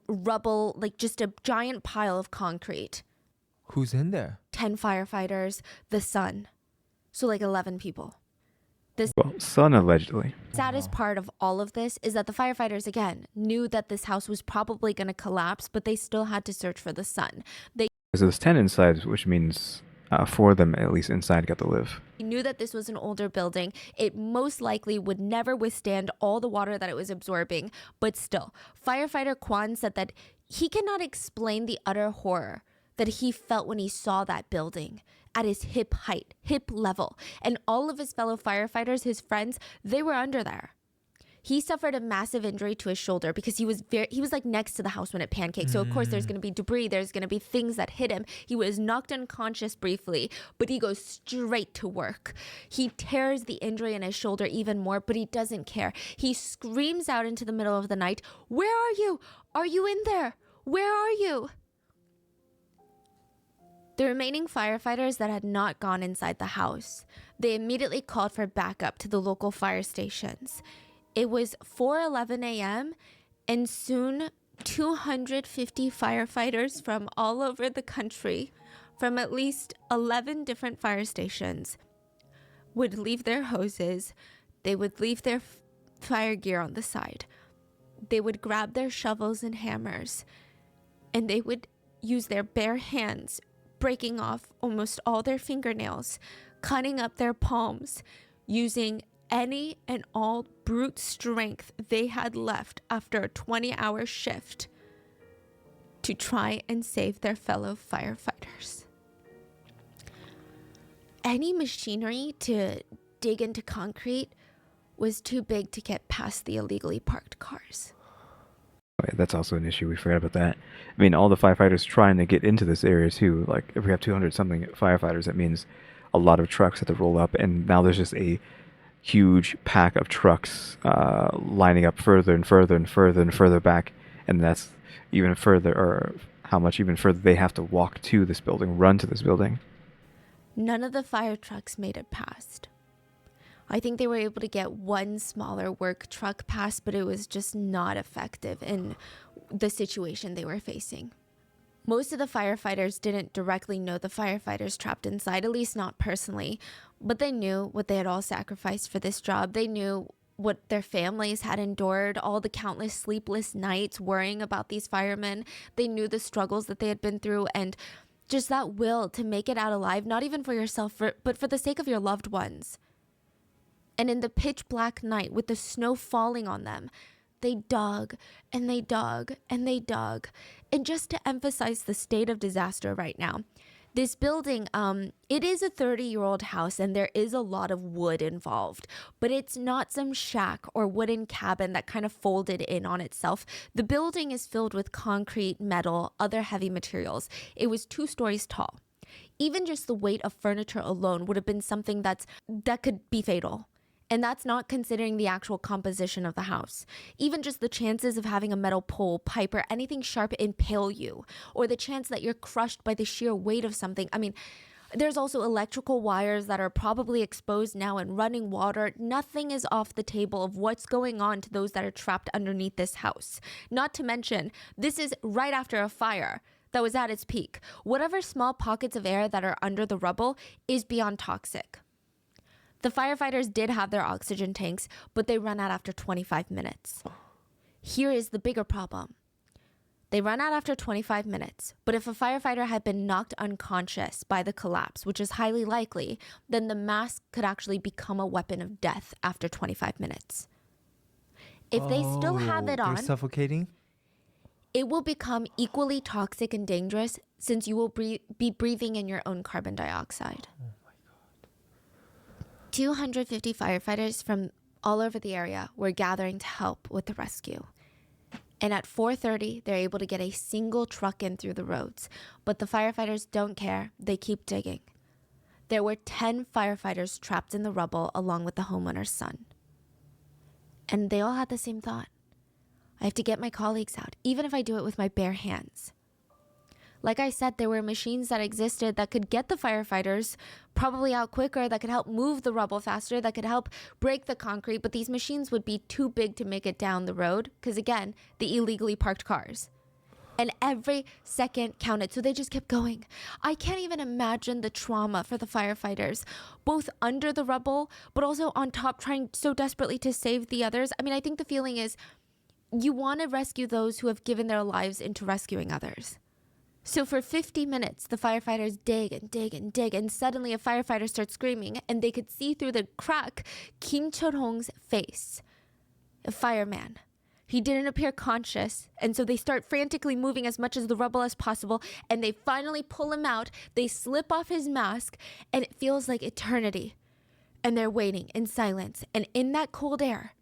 Speaker 3: rubble, like just a giant pile of concrete.
Speaker 2: Who's in there?
Speaker 3: 10 firefighters, the son. So like 11 people.
Speaker 1: Well, son allegedly.
Speaker 3: Saddest part of all of this is that the firefighters, again, knew that this house was probably going to collapse, but they still had to search for the son. They
Speaker 1: Because there's 10 inside, which means 4 of them at least inside got to live.
Speaker 3: knew that this was an older building. It most likely would never withstand all the water that it was absorbing. But still, firefighter Kwan said that he cannot explain the utter horror that he felt when he saw that building at his hip height, hip level. And all of his fellow firefighters, his friends, they were under there. He suffered a massive injury to his shoulder because he was like next to the house when it pancaked. So of course there's going to be debris, there's going to be things that hit him. He was knocked unconscious briefly, but he goes straight to work. He tears the injury in his shoulder even more, but he doesn't care. He screams out into the middle of the night, "Where are you? Are you in there? Where are you?" The remaining firefighters that had not gone inside the house, they immediately called for backup to the local fire stations. It was 4:11 a.m. and soon 250 firefighters from all over the country, from at least 11 different fire stations, would leave their hoses. They would leave their fire gear on the side. They would grab their shovels and hammers, and they would use their bare hands, breaking off almost all their fingernails, cutting up their palms, using any and all brute strength they had left after a 20-hour shift to try and save their fellow firefighters. Any machinery to dig into concrete was too big to get past the illegally parked cars.
Speaker 1: Wait, that's also an issue. We forgot about that. I mean, all the firefighters trying to get into this area too. Like, if we have 200 something firefighters, that means a lot of trucks have to roll up, and now there's just a huge pack of trucks lining up further and further and further and further back, and that's even further, or how much even further they have to walk to this building, run to this building.
Speaker 3: None of the fire trucks made it past. I think they were able to get one smaller work truck past, but it was just not effective in the situation they were facing. Most of the firefighters didn't directly know the firefighters trapped inside, at least not personally, but they knew what they had all sacrificed for this job. They knew what their families had endured, all the countless sleepless nights worrying about these firemen. They knew the struggles that they had been through, and just that will to make it out alive, not even for yourself, but for the sake of your loved ones. And in the pitch black night with the snow falling on them, they dug and they dug and they dug. And just to emphasize the state of disaster right now, this building, it is a 30-year-old house and there is a lot of wood involved, but it's not some shack or wooden cabin that kind of folded in on itself. The building is filled with concrete, metal, other heavy materials. It was 2 stories tall. Even just the weight of furniture alone would have been something that could be fatal. And that's not considering the actual composition of the house. Even just the chances of having a metal pole, pipe, or anything sharp impale you, or the chance that you're crushed by the sheer weight of something. I mean, there's also electrical wires that are probably exposed now and running water. Nothing is off the table of what's going on to those that are trapped underneath this house. Not to mention, this is right after a fire that was at its peak. Whatever small pockets of air that are under the rubble is beyond toxic. The firefighters did have their oxygen tanks, but they run out after 25 minutes. Here is the bigger problem. They run out after 25 minutes, but if a firefighter had been knocked unconscious by the collapse, which is highly likely, then the mask could actually become a weapon of death after 25 minutes. If they still have it on,
Speaker 2: they're suffocating?
Speaker 3: it will become equally toxic and dangerous since you will be breathing in your own carbon dioxide. 250 firefighters from all over the area were gathering to help with the rescue. And at 4:30, they're able to get a single truck in through the roads. But the firefighters don't care. They keep digging. There were 10 firefighters trapped in the rubble along with the homeowner's son. And they all had the same thought. I have to get my colleagues out, even if I do it with my bare hands. Like I said, there were machines that existed that could get the firefighters probably out quicker, that could help move the rubble faster, that could help break the concrete, but these machines would be too big to make it down the road because, again, the illegally parked cars. And every second counted, so they just kept going. I can't even imagine the trauma for the firefighters, both under the rubble, but also on top, trying so desperately to save the others. I mean, I think the feeling is you want to rescue those who have given their lives into rescuing others. So for 50 minutes, the firefighters dig and dig and dig, and suddenly a firefighter starts screaming, and they could see through the crack Kim Chul-hong's face, a fireman. He didn't appear conscious, and so they start frantically moving as much as the rubble as possible, and they finally pull him out. They slip off his mask, and it feels like eternity. And they're waiting in silence, and in that cold air,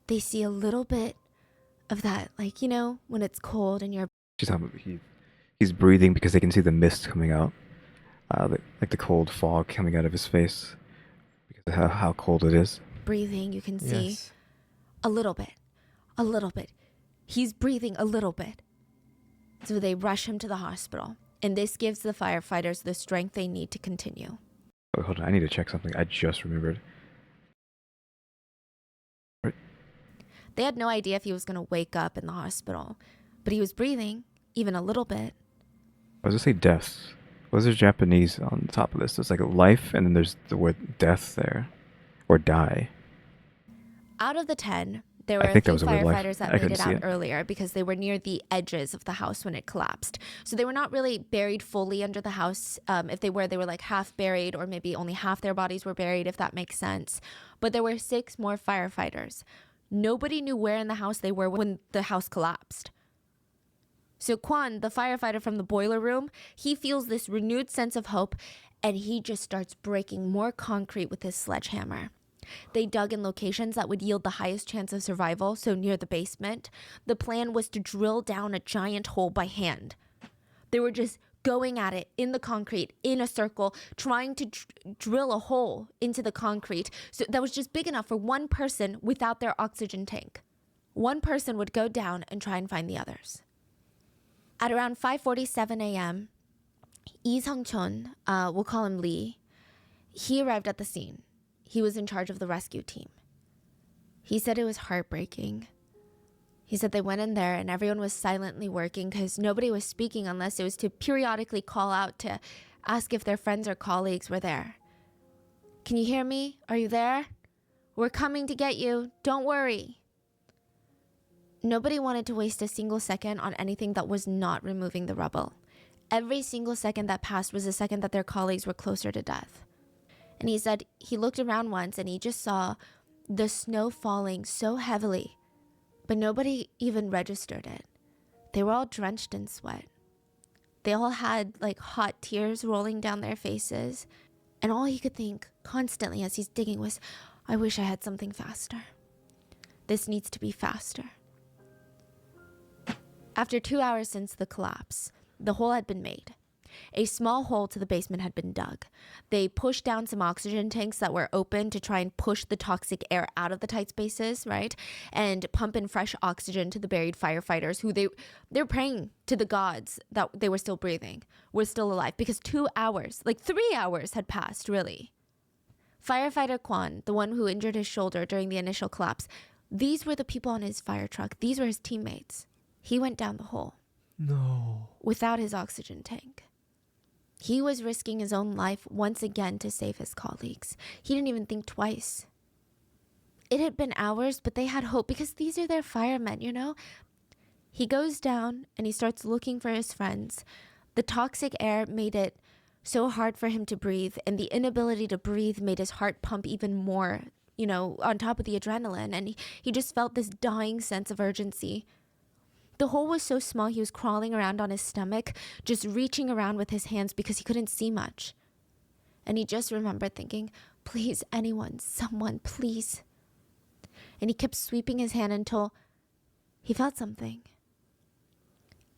Speaker 3: they see a little bit of that, like, you know, when it's cold and you're...
Speaker 1: She's talking about he's breathing because they can see the mist coming out, like the cold fog coming out of his face because of how cold it is.
Speaker 3: breathing, you can see
Speaker 2: Yes.
Speaker 3: a little bit. He's breathing a little bit. So they rush him to the hospital, and this gives the firefighters the strength they need to continue.
Speaker 1: Oh, hold on, I need to check something. I just remembered.
Speaker 3: They had no idea if he was going to wake up in the hospital, but he was breathing, even a little bit.
Speaker 1: I was gonna say deaths. What is there Japanese on the top of this? There's like a life, and then there's the word death there, or die.
Speaker 3: Out of the 10, there were
Speaker 1: I
Speaker 3: a
Speaker 1: think that
Speaker 3: few
Speaker 1: was a word life.
Speaker 3: firefighters that
Speaker 1: I
Speaker 3: made
Speaker 1: couldn't
Speaker 3: it
Speaker 1: see
Speaker 3: out
Speaker 1: it.
Speaker 3: earlier because they were near the edges of the house when it collapsed. So they were not really buried fully under the house. If they were like half buried, or maybe only half their bodies were buried, if that makes sense. But there were 6 more firefighters. Nobody knew where in the house they were when the house collapsed. So Kwon, the firefighter from the boiler room, he feels this renewed sense of hope, and he just starts breaking more concrete with his sledgehammer. They dug in locations that would yield the highest chance of survival, so near the basement. The plan was to drill down a giant hole by hand. They were just going at it in the concrete, in a circle, trying to drill a hole into the concrete so that was just big enough for one person without their oxygen tank. One person would go down and try and find the others. At around 5:47 a.m., Lee Sung-chun, we'll call him Lee, he arrived at the scene. He was in charge of the rescue team. He said it was heartbreaking. He said they went in there and everyone was silently working because nobody was speaking unless it was to periodically call out to ask if their friends or colleagues were there. Can you hear me? Are you there? We're coming to get you. Don't worry. Nobody wanted to waste a single second on anything that was not removing the rubble. Every single second that passed was a second that their colleagues were closer to death. And he said he looked around once and he just saw the snow falling so heavily, but nobody even registered it. They were all drenched in sweat. They all had like hot tears rolling down their faces. And all he could think constantly as he's digging was, I wish I had something faster. This needs to be faster. After 2 hours since the collapse, the hole had been made. A small hole to the basement had been dug. They pushed down some oxygen tanks that were open to try and push the toxic air out of the tight spaces, right? And pump in fresh oxygen to the buried firefighters who they're praying to the gods that they were still breathing, were still alive, because 2 hours, like 3 hours had passed, really. Firefighter Kwon, the one who injured his shoulder during the initial collapse, these were the people on his fire truck. These were his teammates. He went down the hole.
Speaker 2: No.
Speaker 3: Without his oxygen tank. He was risking his own life once again to save his colleagues. He didn't even think twice. It had been hours, but they had hope because these are their firemen, you know? He goes down and he starts looking for his friends. The toxic air made it so hard for him to breathe, and the inability to breathe made his heart pump even more, you know, on top of the adrenaline, and he just felt this dying sense of urgency. The hole was so small he was crawling around on his stomach, just reaching around with his hands because he couldn't see much. And he just remembered thinking, please, anyone, someone, please. And he kept sweeping his hand until he felt something.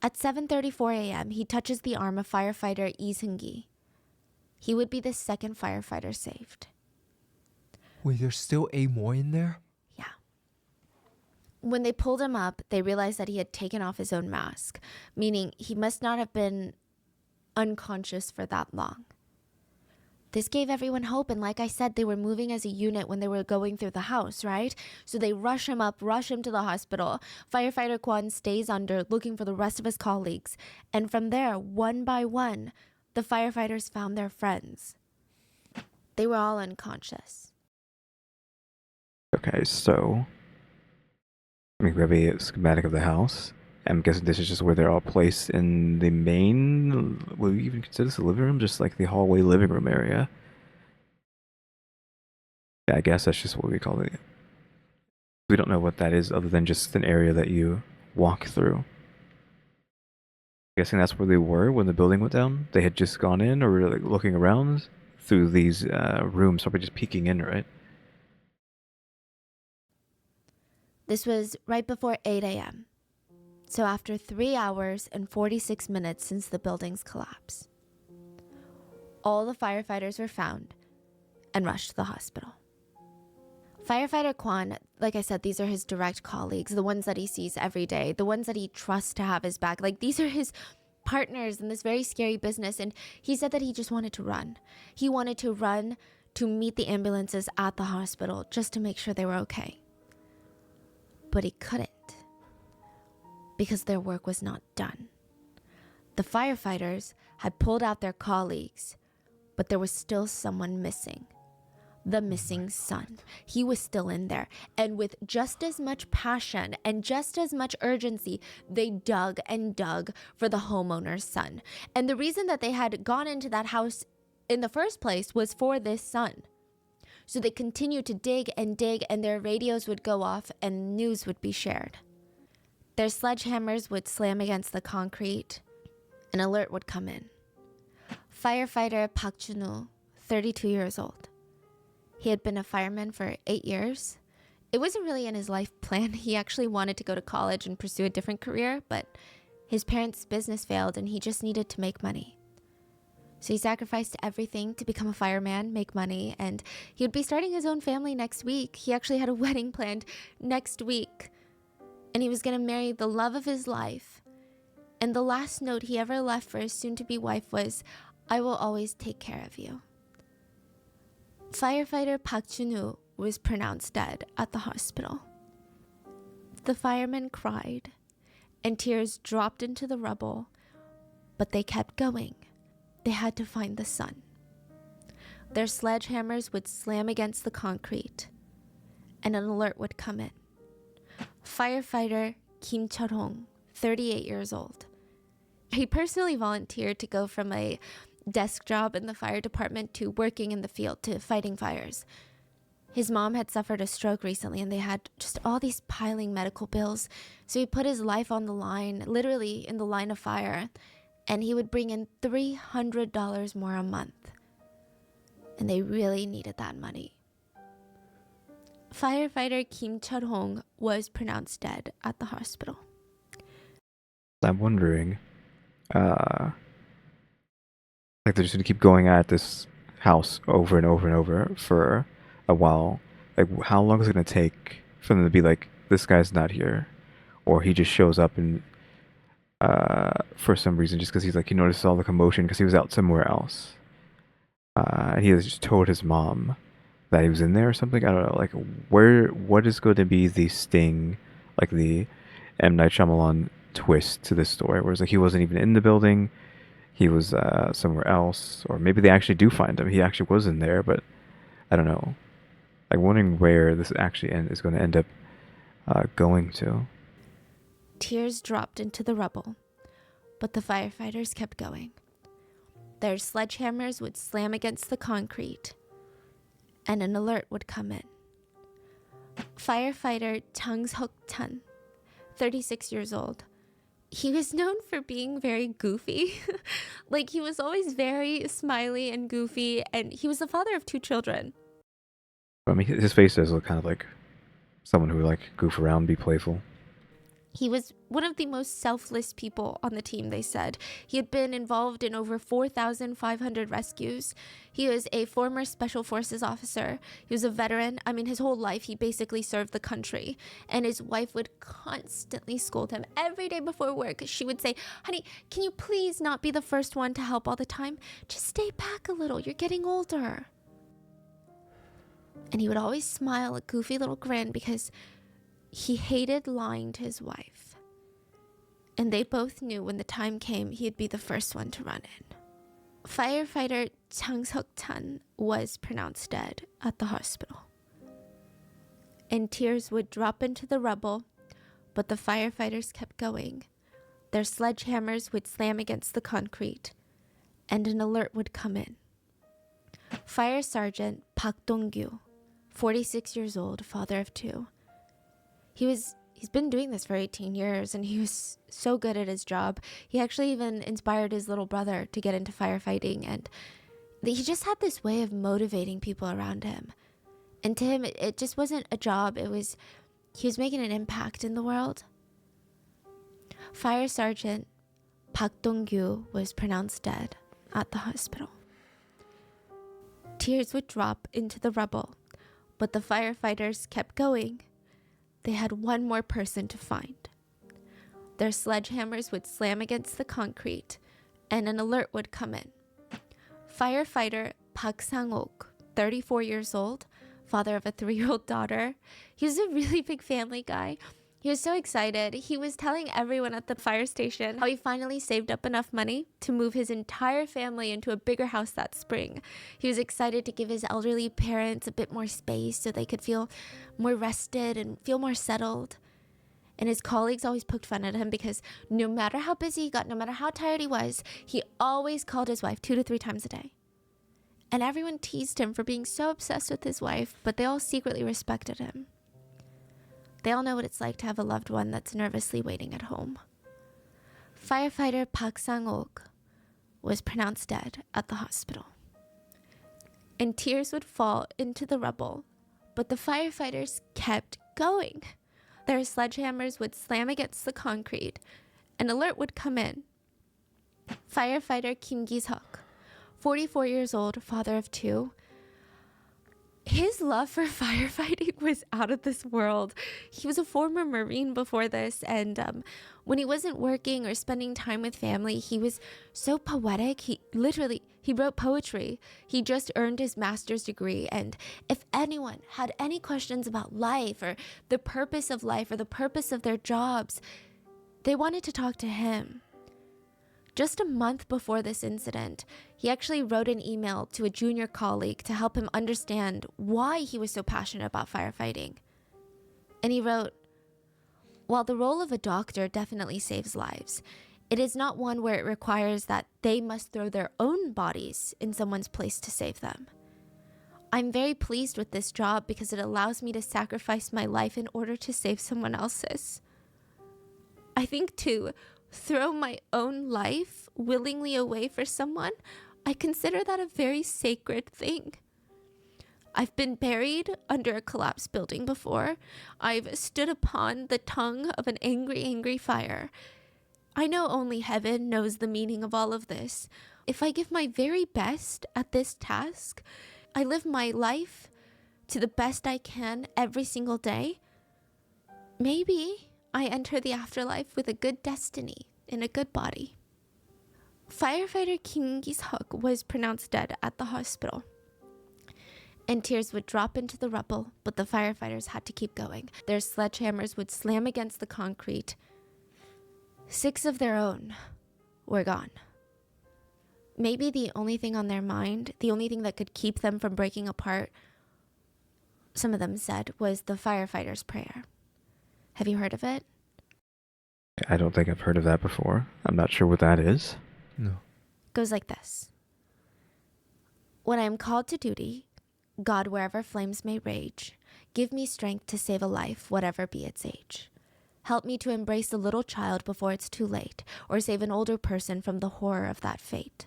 Speaker 3: At 7:34 a.m., he touches the arm of firefighter Lee Seung-gi. He would be the second firefighter saved.
Speaker 2: Wait, there's still 8 more in there?
Speaker 3: Yeah. When they pulled him up, they realized that he had taken off his own mask, meaning he must not have been unconscious for that long. This gave everyone hope, and like I said, they were moving as a unit when they were going through the house, right? So they rush him up, rush him to the hospital. Firefighter Kwon stays under, looking for the rest of his colleagues. And from there, one by one, the firefighters found their friends. They were all unconscious.
Speaker 1: Okay, so I mean, we have a schematic of the house. I'm guessing this is just where they're all placed in the main. Would we even consider this a living room? Just like the hallway living room area. Yeah, I guess that's just what we call it. We don't know what that is other than just an area that you walk through. Guessing that's where they were when the building went down. They had just gone in, or were like looking around through these rooms, probably just peeking in, right?
Speaker 3: This was right before 8 a.m. So after 3 hours and 46 minutes since the building's collapse, all the firefighters were found and rushed to the hospital. Firefighter Kwon, like I said, these are his direct colleagues, the ones that he sees every day, the ones that he trusts to have his back. Like, these are his partners in this very scary business. And he said that he just wanted to run. He wanted to run to meet the ambulances at the hospital just to make sure they were okay. But he couldn't, because their work was not done. The firefighters had pulled out their colleagues, but there was still someone missing. The missing son. He was still in there. And with just as much passion and just as much urgency, they dug and dug for the homeowner's son. And the reason that they had gone into that house in the first place was for this son. So they continued to dig, and their radios would go off and news would be shared. Their sledgehammers would slam against the concrete. An alert would come in. Firefighter Park Chun-woo, 32 years old. He had been a fireman for 8 years. It wasn't really in his life plan. He actually wanted to go to college and pursue a different career, but his parents' business failed and he just needed to make money. So he sacrificed everything to become a fireman, make money, and he would be starting his own family next week. He actually had a wedding planned next week, and he was going to marry the love of his life. And the last note he ever left for his soon-to-be wife was, "I will always take care of you." Firefighter Park Chun-woo was pronounced dead at the hospital. The firemen cried, and tears dropped into the rubble, but they kept going. They had to find the son. Their sledgehammers would slam against the concrete, and an alert would come in. Firefighter Kim Chul-hong, 38 years old. He personally volunteered to go from a desk job in the fire department to working in the field to fighting fires. His mom had suffered a stroke recently, and they had just all these piling medical bills. So he put his life on the line, literally in the line of fire, and he would bring in $300 more a month. And they really needed that money. Firefighter Kim Chul-hong was pronounced dead at the hospital.
Speaker 1: I'm wondering, like they're just gonna keep going at this house over and over and over for a while. Like, how long is it gonna take for them to be like, this guy's not here, or he just shows up and for some reason, just because he's like, he notices all the commotion because he was out somewhere else, and he has just told his mom that he was in there or something. I don't know. Like, what is going to be the sting, like the M. Night Shyamalan twist to this story, where it's like he wasn't even in the building, he was somewhere else, or maybe they actually do find him. He actually was in there, but I don't know. Like, wondering where this actually is going to end up going to.
Speaker 3: Tears dropped into the rubble, but the firefighters kept going. Their sledgehammers would slam against the concrete, and an alert would come in. Firefighter Chung Seok Chun, 36 years old. He was known for being very goofy. Like, he was always very smiley and goofy, and he was the father of 2 children.
Speaker 1: I mean, his face does look kind of like someone who would like goof around, be playful.
Speaker 3: He was one of the most selfless people on the team, they said. He had been involved in over 4,500 rescues. He was a former Special Forces officer. He was a veteran. I mean, his whole life, he basically served the country. And his wife would constantly scold him every day before work. She would say, honey, can you please not be the first one to help all the time? Just stay back a little. You're getting older. And he would always smile a goofy little grin because he hated lying to his wife. And they both knew when the time came, he'd be the first one to run in. Firefighter Chang Seok-chan was pronounced dead at the hospital. And tears would drop into the rubble, but the firefighters kept going. Their sledgehammers would slam against the concrete, and an alert would come in. Fire Sergeant Park Dong-gyu, 46 years old, father of two. He's been doing this for 18 years, and he was so good at his job. He actually even inspired his little brother to get into firefighting, and he just had this way of motivating people around him. And to him, it just wasn't a job. He was making an impact in the world. Fire Sergeant Park Dong-gyu was pronounced dead at the hospital. Tears would drop into the rubble, but the firefighters kept going. They had one more person to find. Their sledgehammers would slam against the concrete, and an alert would come in. Firefighter Park Sang-ok, 34 years old, father of a 3-year-old daughter. He was a really big family guy. He was so excited. He was telling everyone at the fire station how he finally saved up enough money to move his entire family into a bigger house that spring. He was excited to give his elderly parents a bit more space so they could feel more rested and feel more settled. And his colleagues always poked fun at him because no matter how busy he got, no matter how tired he was, he always called his wife 2 to 3 times a day. And everyone teased him for being so obsessed with his wife, but they all secretly respected him. They all know what it's like to have a loved one that's nervously waiting at home. Firefighter Park Sang-ok was pronounced dead at the hospital. And tears would fall into the rubble, but the firefighters kept going. Their sledgehammers would slam against the concrete. An alert would come in. Firefighter Kim Gi-seok, 44 years old, father of 2. His love for firefighting was out of this world. He was a former Marine before this, and when he wasn't working or spending time with family, he was so poetic. He wrote poetry. He just earned his master's degree, and if anyone had any questions about life or the purpose of life or the purpose of their jobs, they wanted to talk to him. Just a month before this incident, he actually wrote an email to a junior colleague to help him understand why he was so passionate about firefighting. And he wrote, "While the role of a doctor definitely saves lives, it is not one where it requires that they must throw their own bodies in someone's place to save them. I'm very pleased with this job because it allows me to sacrifice my life in order to save someone else's. I think to throw my own life willingly away for someone, I consider that a very sacred thing. I've been buried under a collapsed building before. I've stood upon the tongue of an angry, angry fire. I know only heaven knows the meaning of all of this. If I give my very best at this task, I live my life to the best I can every single day, maybe I enter the afterlife with a good destiny in a good body." Firefighter Kim Gi-seok was pronounced dead at the hospital. And tears would drop into the rubble, but the firefighters had to keep going. Their sledgehammers would slam against the concrete. 6 of their own were gone. Maybe the only thing on their mind, the only thing that could keep them from breaking apart, some of them said, was the firefighter's prayer. Have you heard of it?
Speaker 1: I don't think I've heard of that before. I'm not sure what that is.
Speaker 2: No.
Speaker 3: It goes like this. When I am called to duty, God, wherever flames may rage, give me strength to save a life, whatever be its age. Help me to embrace a little child before it's too late, or save an older person from the horror of that fate.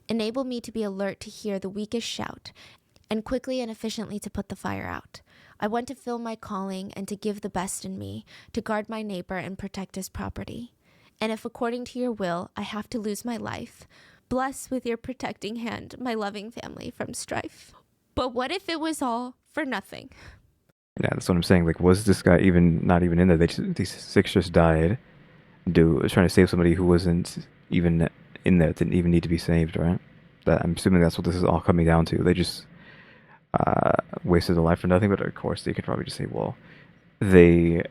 Speaker 3: Enable me to be alert to hear the weakest shout, and quickly and efficiently to put the fire out. I want to fill my calling and to give the best in me, to guard my neighbor and protect his property. And if according to your will, I have to lose my life, bless with your protecting hand my loving family from strife. But what if it was all for nothing?
Speaker 1: Yeah, that's what I'm saying. Like, was this guy even not even in there? These six just died. Was trying to save somebody who wasn't even in there, didn't even need to be saved, right? That I'm assuming that's what this is all coming down to. They just wasted a life for nothing. But of course, they could probably just say, well, they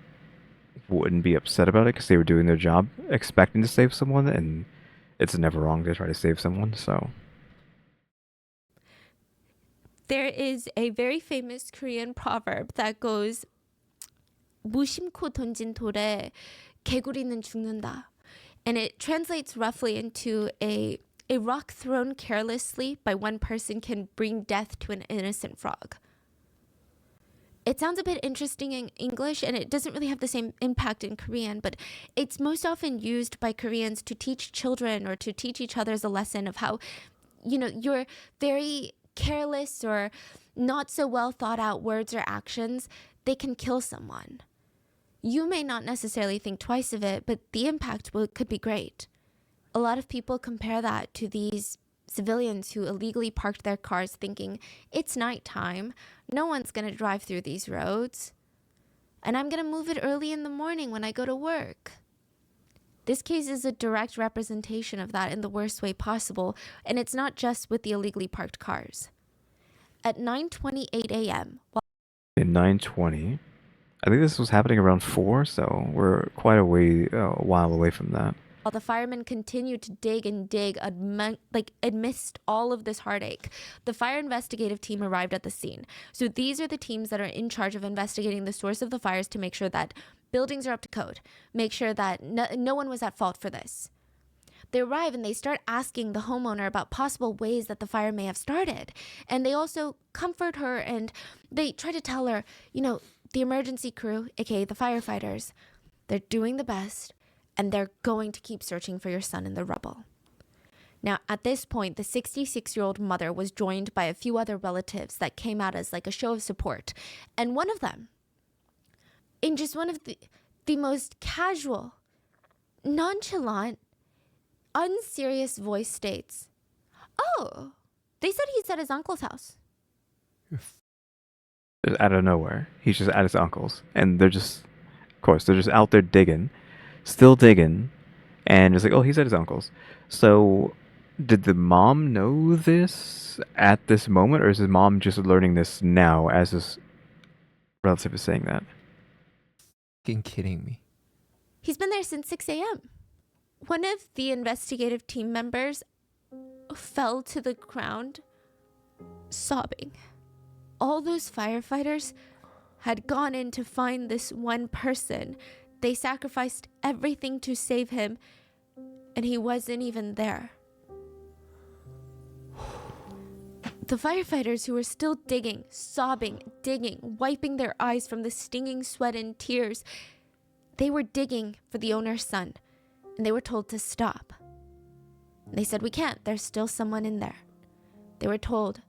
Speaker 1: wouldn't be upset about it because they were doing their job, expecting to save someone, and it's never wrong to try to save someone. So
Speaker 3: There is a very famous Korean proverb that goes, 무심코 던진 돌에 개구리는 죽는다. And it translates roughly into a rock thrown carelessly by one person can bring death to an innocent frog. It sounds a bit interesting in English, and it doesn't really have the same impact in Korean, but it's most often used by Koreans to teach children or to teach each other a lesson of how, your very careless or not so well thought out words or actions, they can kill someone. You may not necessarily think twice of it, but the impact could be great. A lot of people compare that to these civilians who illegally parked their cars thinking, it's nighttime, no one's going to drive through these roads, and I'm going to move it early in the morning when I go to work. This case is a direct representation of that in the worst way possible, and it's not just with the illegally parked cars. At 9:28 a.m.
Speaker 1: in 9:20, I think this was happening around 4, so we're quite a while away from that.
Speaker 3: While the firemen continued to dig and dig amidst all of this heartache, the fire investigative team arrived at the scene. So these are the teams that are in charge of investigating the source of the fires to make sure that buildings are up to code, make sure that no one was at fault for this. They arrive and they start asking the homeowner about possible ways that the fire may have started. And they also comfort her and they try to tell her, the emergency crew, aka the firefighters, they're doing the best and they're going to keep searching for your son in the rubble. Now, at this point, the 66-year-old mother was joined by a few other relatives that came out as like a show of support. And one of them, in just one of the most casual, nonchalant, unserious voice states, "Oh, they said he's at his uncle's house."
Speaker 1: Just out of nowhere, he's just at his uncle's, and they're just out there digging, still digging, and it's like, oh, he's at his uncle's. So, did the mom know this at this moment, or is his mom just learning this now as this relative is saying that?
Speaker 2: Fucking kidding me.
Speaker 3: He's been there since 6 a.m. One of the investigative team members fell to the ground, sobbing. All those firefighters had gone in to find this one person. They sacrificed everything to save him, and he wasn't even there. The firefighters who were still digging, sobbing, digging, wiping their eyes from the stinging sweat and tears, they were digging for the owner's son, and they were told to stop. They said, "We can't, there's still someone in there." They were told,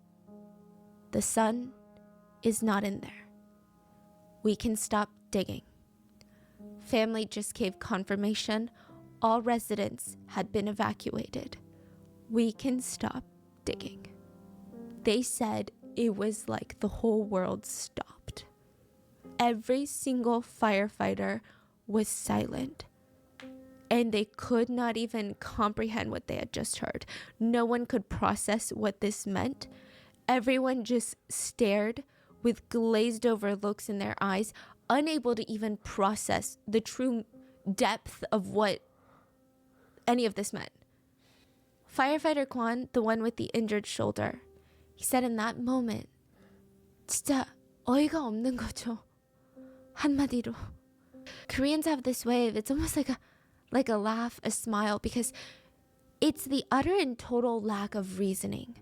Speaker 3: "The son is not in there. We can stop digging." Family just gave confirmation. All residents had been evacuated. We can stop digging. They said it was like the whole world stopped. Every single firefighter was silent, and they could not even comprehend what they had just heard. No one could process what this meant. Everyone just stared with glazed over looks in their eyes, unable to even process the true depth of what any of this meant. Firefighter Kwan, the one with the injured shoulder, he said in that moment, 진짜 어이가 없는 거죠. 한마디로. Koreans have this way of, it's almost like a laugh, a smile, because it's the utter and total lack of reasoning.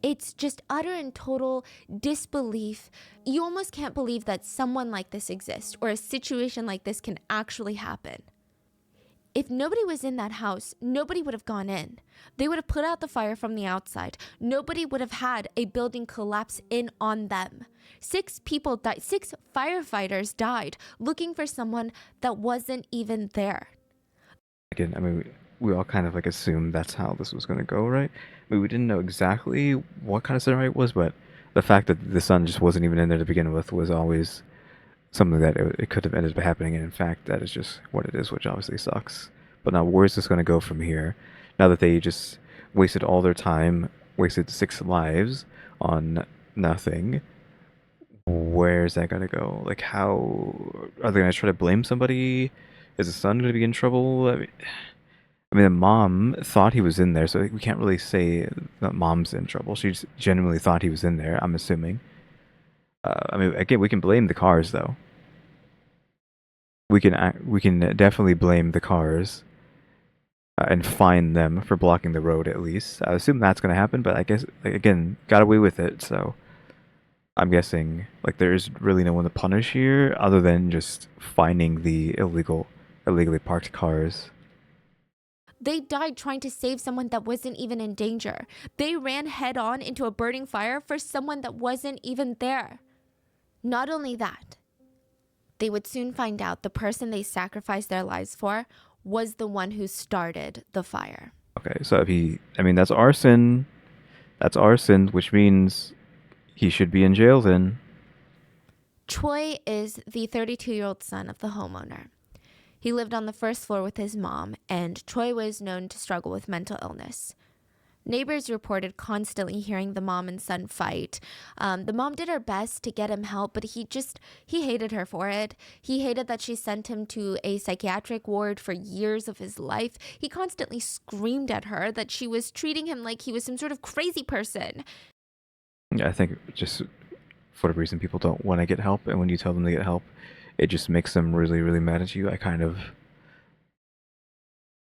Speaker 3: It's just utter and total disbelief. You almost can't believe that someone like this exists or a situation like this can actually happen. If nobody was in that house, nobody would have gone in. They would have put out the fire from the outside. Nobody would have had a building collapse in on them. 6 people died. 6 firefighters died looking for someone that wasn't even there.
Speaker 1: Again, I mean, we all kind of like assumed that's how this was going to go, right? I mean, we didn't know exactly what kind of scenario it was, but the fact that the sun just wasn't even in there to begin with was always something that it could have ended up happening. And in fact, that is just what it is, which obviously sucks. But now, where's this going to go from here? Now that they just wasted all their time, wasted 6 lives on nothing, where's that going to go? Like, how are they going to try to blame somebody? Is the son going to be in trouble? I mean, the mom thought he was in there, so we can't really say that mom's in trouble. She just genuinely thought he was in there, I'm assuming. I mean, again, we can blame the cars, though. We can definitely blame the cars and fine them for blocking the road, at least. I assume that's going to happen, but I guess, like, again, got away with it, so I'm guessing, like, there's really no one to punish here other than just fining the illegally parked cars.
Speaker 3: They died trying to save someone that wasn't even in danger. They ran head on into a burning fire for someone that wasn't even there. Not only that, they would soon find out the person they sacrificed their lives for was the one who started the fire.
Speaker 1: Okay, so I mean, that's arson. That's arson, which means he should be in jail then.
Speaker 3: Choi is the 32-year-old son of the homeowner. He lived on the first floor with his mom, and Choi was known to struggle with mental illness. Neighbors reported constantly hearing the mom and son fight. The mom did her best to get him help, but he hated her for it. He hated that she sent him to a psychiatric ward for years of his life. He constantly screamed at her that she was treating him like he was some sort of crazy person.
Speaker 1: Yeah, I think just for the reason people don't want to get help, and when you tell them to get help, it just makes them really, really mad at you. I kind of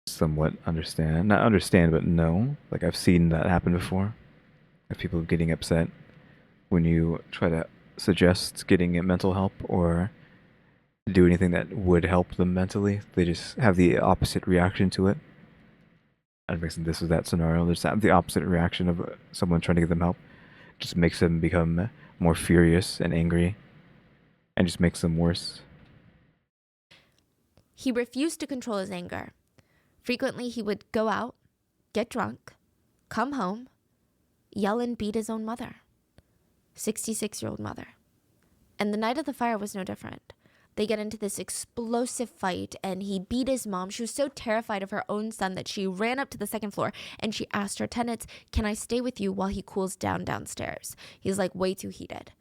Speaker 1: somewhat understand. Not understand, but no. Like, I've seen that happen before. Of people getting upset when you try to suggest getting mental help or do anything that would help them mentally. They just have the opposite reaction to it. I think this was that scenario. They just have the opposite reaction of someone trying to get them help. Just makes them become more furious and angry and just makes them worse.
Speaker 3: He refused to control his anger. Frequently, he would go out, get drunk, come home, yell and beat his own mother, 66-year-old mother. And the night of the fire was no different. They get into this explosive fight, and he beat his mom. She was so terrified of her own son that she ran up to the second floor, and she asked her tenants, "Can I stay with you while he cools down downstairs?" He's like way too heated.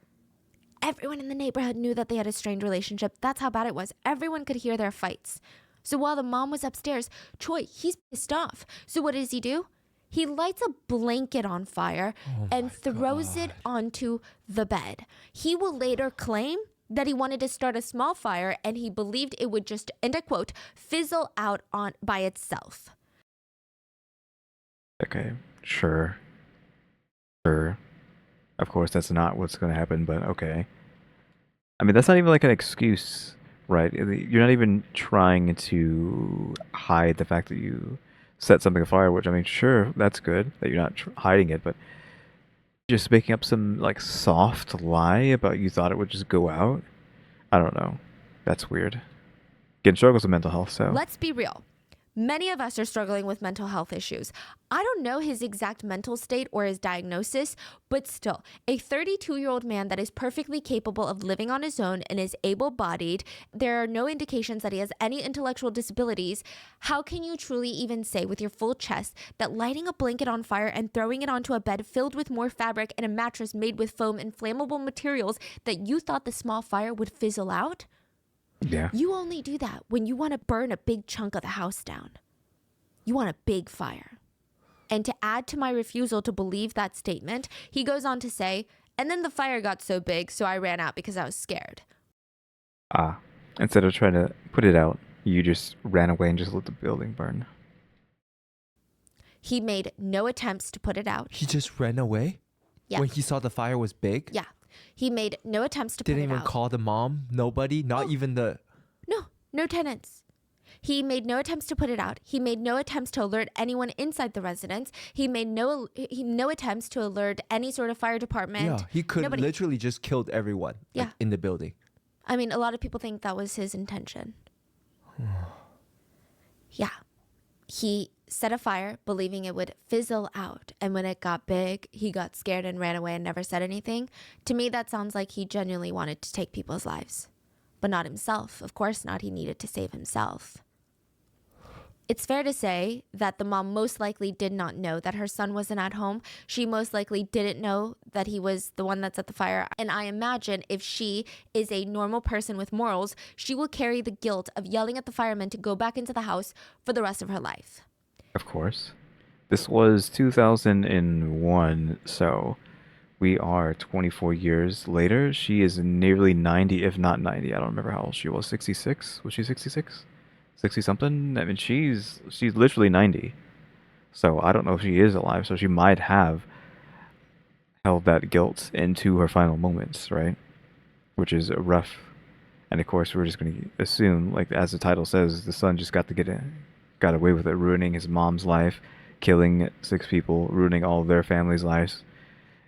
Speaker 3: Everyone in the neighborhood knew that they had a strained relationship. That's how bad it was. Everyone could hear their fights. So while the mom was upstairs, Choi, he's pissed off. So what does he do? He lights a blanket on fire and throws it onto the bed. He will later claim that he wanted to start a small fire and he believed it would just, and I quote, fizzle out on by itself.
Speaker 1: Okay, sure. Sure. Of course, that's not what's going to happen, but okay. I mean, that's not even like an excuse, right? You're not even trying to hide the fact that you set something afire, which, I mean, sure, that's good that you're not hiding it, but just making up some, like, soft lie about you thought it would just go out? I don't know. That's weird. Again, struggles with mental health, so.
Speaker 3: Let's be real. Many of us are struggling with mental health issues. I don't know his exact mental state or his diagnosis, but still, a 32-year-old man that is perfectly capable of living on his own and is able-bodied, there are no indications that he has any intellectual disabilities. How can you truly even say with your full chest that lighting a blanket on fire and throwing it onto a bed filled with more fabric and a mattress made with foam and flammable materials that you thought the small fire would fizzle out?
Speaker 1: Yeah.
Speaker 3: You only do that when you want to burn a big chunk of the house down. You want a big fire. And to add to my refusal to believe that statement, he goes on to say, and then the fire got so big, so I ran out because I was scared.
Speaker 1: Instead of trying to put it out, you just ran away and just let the building burn.
Speaker 3: He made no attempts to put it out.
Speaker 2: He just ran away?
Speaker 3: Yeah.
Speaker 2: When he saw the fire was big?
Speaker 3: Yeah. He made no attempts to
Speaker 2: Didn't
Speaker 3: put it
Speaker 2: even
Speaker 3: out.
Speaker 2: call the mom? Nobody? Not even the...
Speaker 3: No tenants. He made no attempts to put it out. He made no attempts to alert anyone inside the residence. He made no attempts to alert any sort of fire department.
Speaker 2: Yeah, he could
Speaker 3: Nobody.
Speaker 2: literally just killed everyone like,
Speaker 3: Yeah.
Speaker 2: in the building.
Speaker 3: I mean, a lot of people think that was his intention. Yeah. He set a fire, believing it would fizzle out. And when it got big, he got scared and ran away and never said anything. To me, that sounds like he genuinely wanted to take people's lives. But not himself. Of course not. He needed to save himself. It's fair to say that the mom most likely did not know that her son wasn't at home. She most likely didn't know that he was the one that's at the fire. And I imagine if she is a normal person with morals, she will carry the guilt of yelling at the firemen to go back into the house for the rest of her life.
Speaker 1: Of course. This was 2001, so we are 24 years later. She is nearly 90, if not 90. I don't remember how old she was. 66? Was she 66? 60 something? I mean, she's literally 90. So I don't know if she is alive, so she might have held that guilt into her final moments, right? Which is rough. And of course, we're just going to assume, like as the title says, the son just got away with it, ruining his mom's life, killing 6 people, ruining all of their families' lives.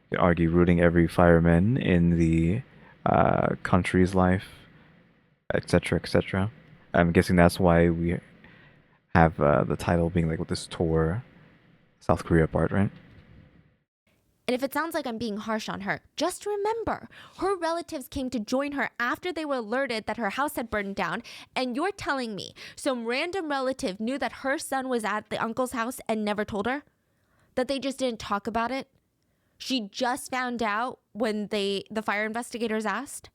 Speaker 1: You could argue ruining every fireman in the country's life, etc., etc. I'm guessing that's why we have the title being like with this tour, South Korea part, right?
Speaker 3: And if it sounds like I'm being harsh on her, just remember, her relatives came to join her after they were alerted that her house had burned down. And you're telling me some random relative knew that her son was at the uncle's house and never told her? That they just didn't talk about it? She just found out when the fire investigators asked?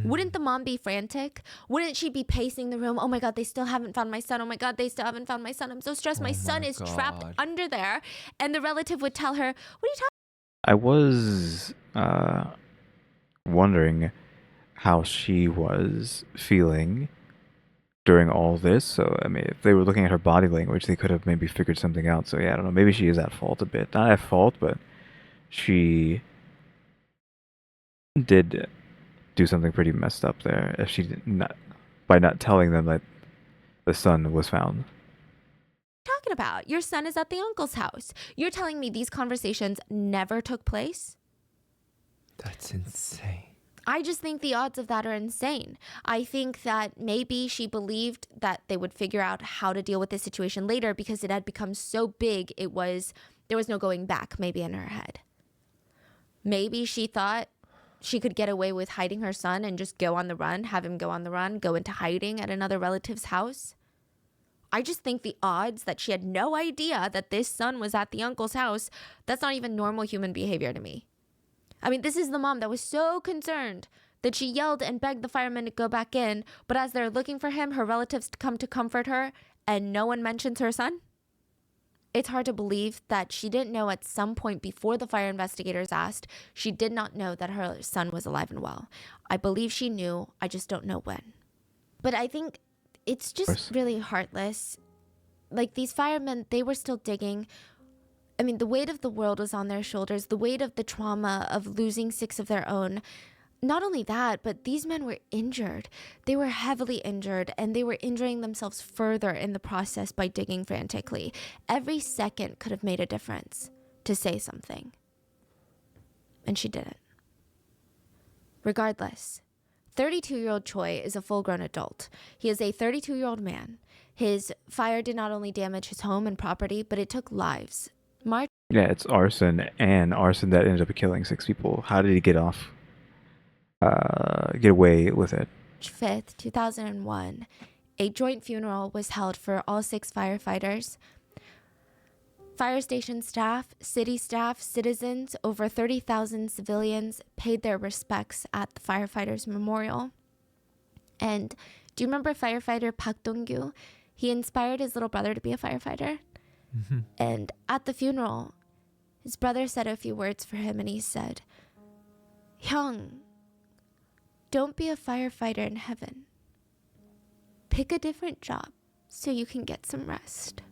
Speaker 3: Wouldn't the mom be frantic? Wouldn't she be pacing the room? Oh my God, they still haven't found my son. Oh my God, they still haven't found my son. I'm so stressed. My son is trapped under there. And the relative would tell her, what are you talking
Speaker 1: I was wondering how she was feeling during all this. So, I mean, if they were looking at her body language, they could have maybe figured something out. So, yeah, I don't know. Maybe she is at fault a bit. Not at fault, but she did do something pretty messed up there if she did not, by not telling them that the son was found.
Speaker 3: about? Your son is at the uncle's house. You're telling me these conversations never took place?
Speaker 2: That's insane.
Speaker 3: I just think the odds of that are insane. I think that maybe she believed that they would figure out how to deal with this situation later because it had become so big, there was no going back, maybe in her head. Maybe she thought she could get away with hiding her son and just go on the run, have him go on the run, go into hiding at another relative's house. I just think the odds that she had no idea that this son was at the uncle's house, that's not even normal human behavior to me. I mean, this is the mom that was so concerned that she yelled and begged the firemen to go back in, but as they're looking for him, her relatives come to comfort her, and no one mentions her son? It's hard to believe that she didn't know at some point before the fire investigators asked, she did not know that her son was alive and well. I believe she knew, I just don't know when. But I think it's just really heartless. Like, these firemen, they were still digging. I mean, the weight of the world was on their shoulders, the weight of the trauma of losing 6 of their own. Not only that, but these men were injured. They were heavily injured, and they were injuring themselves further in the process by digging frantically. Every second could have made a difference to say something. And she didn't. Regardless, 32-year-old Choi is a full-grown adult. He is a 32-year-old man. His fire did not only damage his home and property, but it took lives.
Speaker 1: Yeah, it's arson, and arson that ended up killing 6 people. How did he get away with it?
Speaker 3: March 5th, 2001, a joint funeral was held for all 6 firefighters. Fire station staff, city staff, citizens, over 30,000 civilians paid their respects at the firefighters' memorial. And do you remember firefighter Park Dong-gyu? He inspired his little brother to be a firefighter.
Speaker 2: Mm-hmm.
Speaker 3: And at the funeral, his brother said a few words for him, and he said, "Hyung, don't be a firefighter in heaven. Pick a different job so you can get some rest."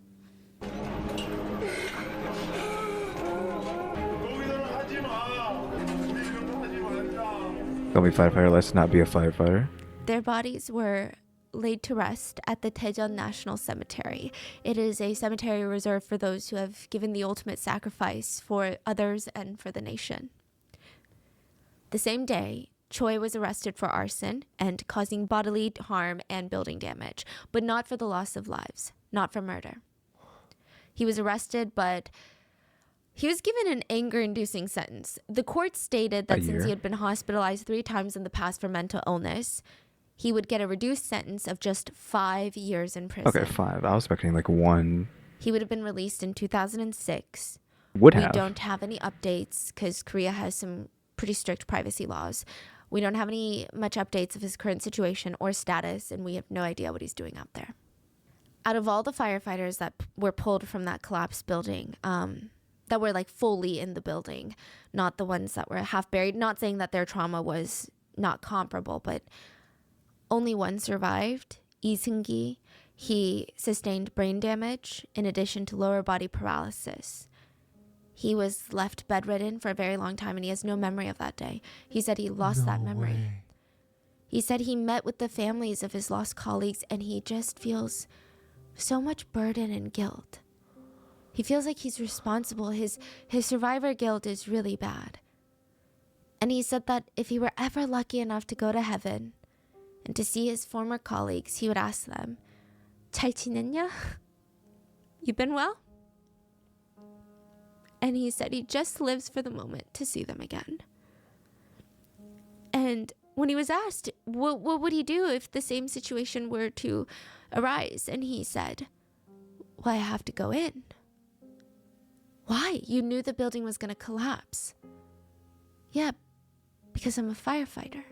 Speaker 1: Don't be a firefighter, let's not be a firefighter.
Speaker 3: Their bodies were laid to rest at the Daejeon National Cemetery. It is a cemetery reserved for those who have given the ultimate sacrifice for others and for the nation. The same day, Choi was arrested for arson and causing bodily harm and building damage, but not for the loss of lives, not for murder. He was arrested, but he was given an anger-inducing sentence. The court stated that since he had been hospitalized 3 times in the past for mental illness, he would get a reduced sentence of just 5 years in prison.
Speaker 1: Okay, 5. I was expecting like 1.
Speaker 3: He would have been released in 2006.
Speaker 1: We
Speaker 3: don't have any updates because Korea has some pretty strict privacy laws. We don't have much updates of his current situation or status, and we have no idea what he's doing out there. Out of all the firefighters that were pulled from that collapsed building, that were like fully in the building, not the ones that were half buried, not saying that their trauma was not comparable, but only one survived, Lee Seung-gi. He sustained brain damage in addition to lower body paralysis. He was left bedridden for a very long time, and he has no memory of that day. He said he lost that memory.
Speaker 2: Way.
Speaker 3: He said he met with the families of his lost colleagues, and he just feels so much burden and guilt. He feels like he's responsible. His survivor guilt is really bad. And he said that if he were ever lucky enough to go to heaven and to see his former colleagues, he would ask them, "잘 지냈냐? You been well?" And he said he just lives for the moment to see them again. And when he was asked, what would he do if the same situation were to arise? And he said, "Well, I have to go in." "Why? You knew the building was going to collapse." "Yeah, because I'm a firefighter."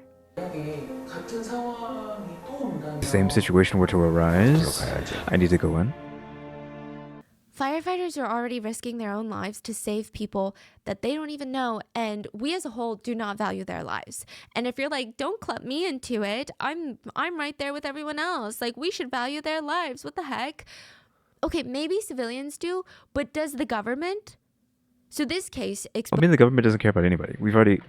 Speaker 1: Same situation were to arise, I need to go in.
Speaker 3: Firefighters are already risking their own lives to save people that they don't even know, and we as a whole do not value their lives. And if you're like, "Don't club me into it, I'm right there with everyone else. Like, we should value their lives. What the heck?" Okay, maybe civilians do, but does the government? So this case
Speaker 1: I mean, the government doesn't care about anybody. We've already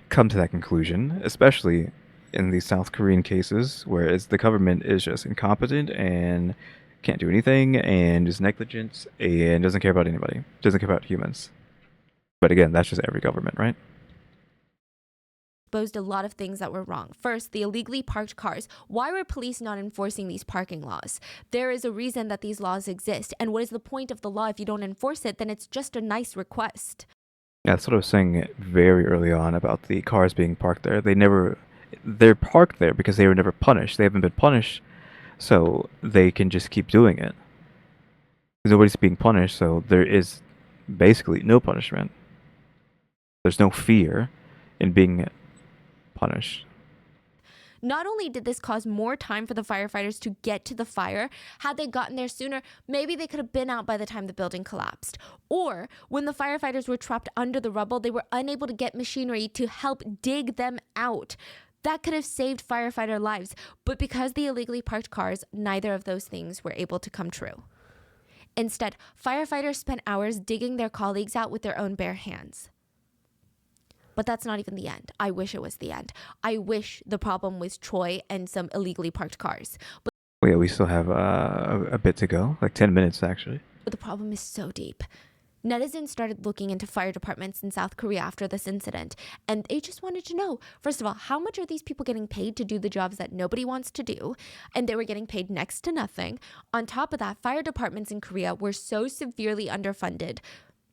Speaker 1: come to that conclusion, especially in the South Korean cases, whereas the government is just incompetent and can't do anything and is negligent and doesn't care about anybody, doesn't care about humans. But again, that's just every government, right?
Speaker 3: exposed a lot of things that were wrong. First, the illegally parked cars. Why were police not enforcing these parking laws? There is a reason that these laws exist. And what is the point of the law if you don't enforce it? Then it's just a nice request.
Speaker 1: Yeah, that's what I was saying very early on about the cars being parked there. They're parked there because they were never punished. They haven't been punished, so they can just keep doing it. Nobody's being punished, so there is basically no punishment. There's no fear in being punished.
Speaker 3: Not only did this cause more time for the firefighters to get to the fire, had they gotten there sooner, maybe they could have been out by the time the building collapsed. Or when the firefighters were trapped under the rubble, they were unable to get machinery to help dig them out. That could have saved firefighter lives. But because the illegally parked cars, neither of those things were able to come true. Instead, firefighters spent hours digging their colleagues out with their own bare hands. But that's not even the end. I wish it was the end. I wish the problem was Troy and some illegally parked cars. But
Speaker 1: yeah, we still have a bit to go, like 10 minutes actually.
Speaker 3: But the problem is so deep. Netizens started looking into fire departments in South Korea after this incident, and they just wanted to know, first of all, how much are these people getting paid to do the jobs that nobody wants to do? And they were getting paid next to nothing. On top of that, fire departments in Korea were so severely underfunded.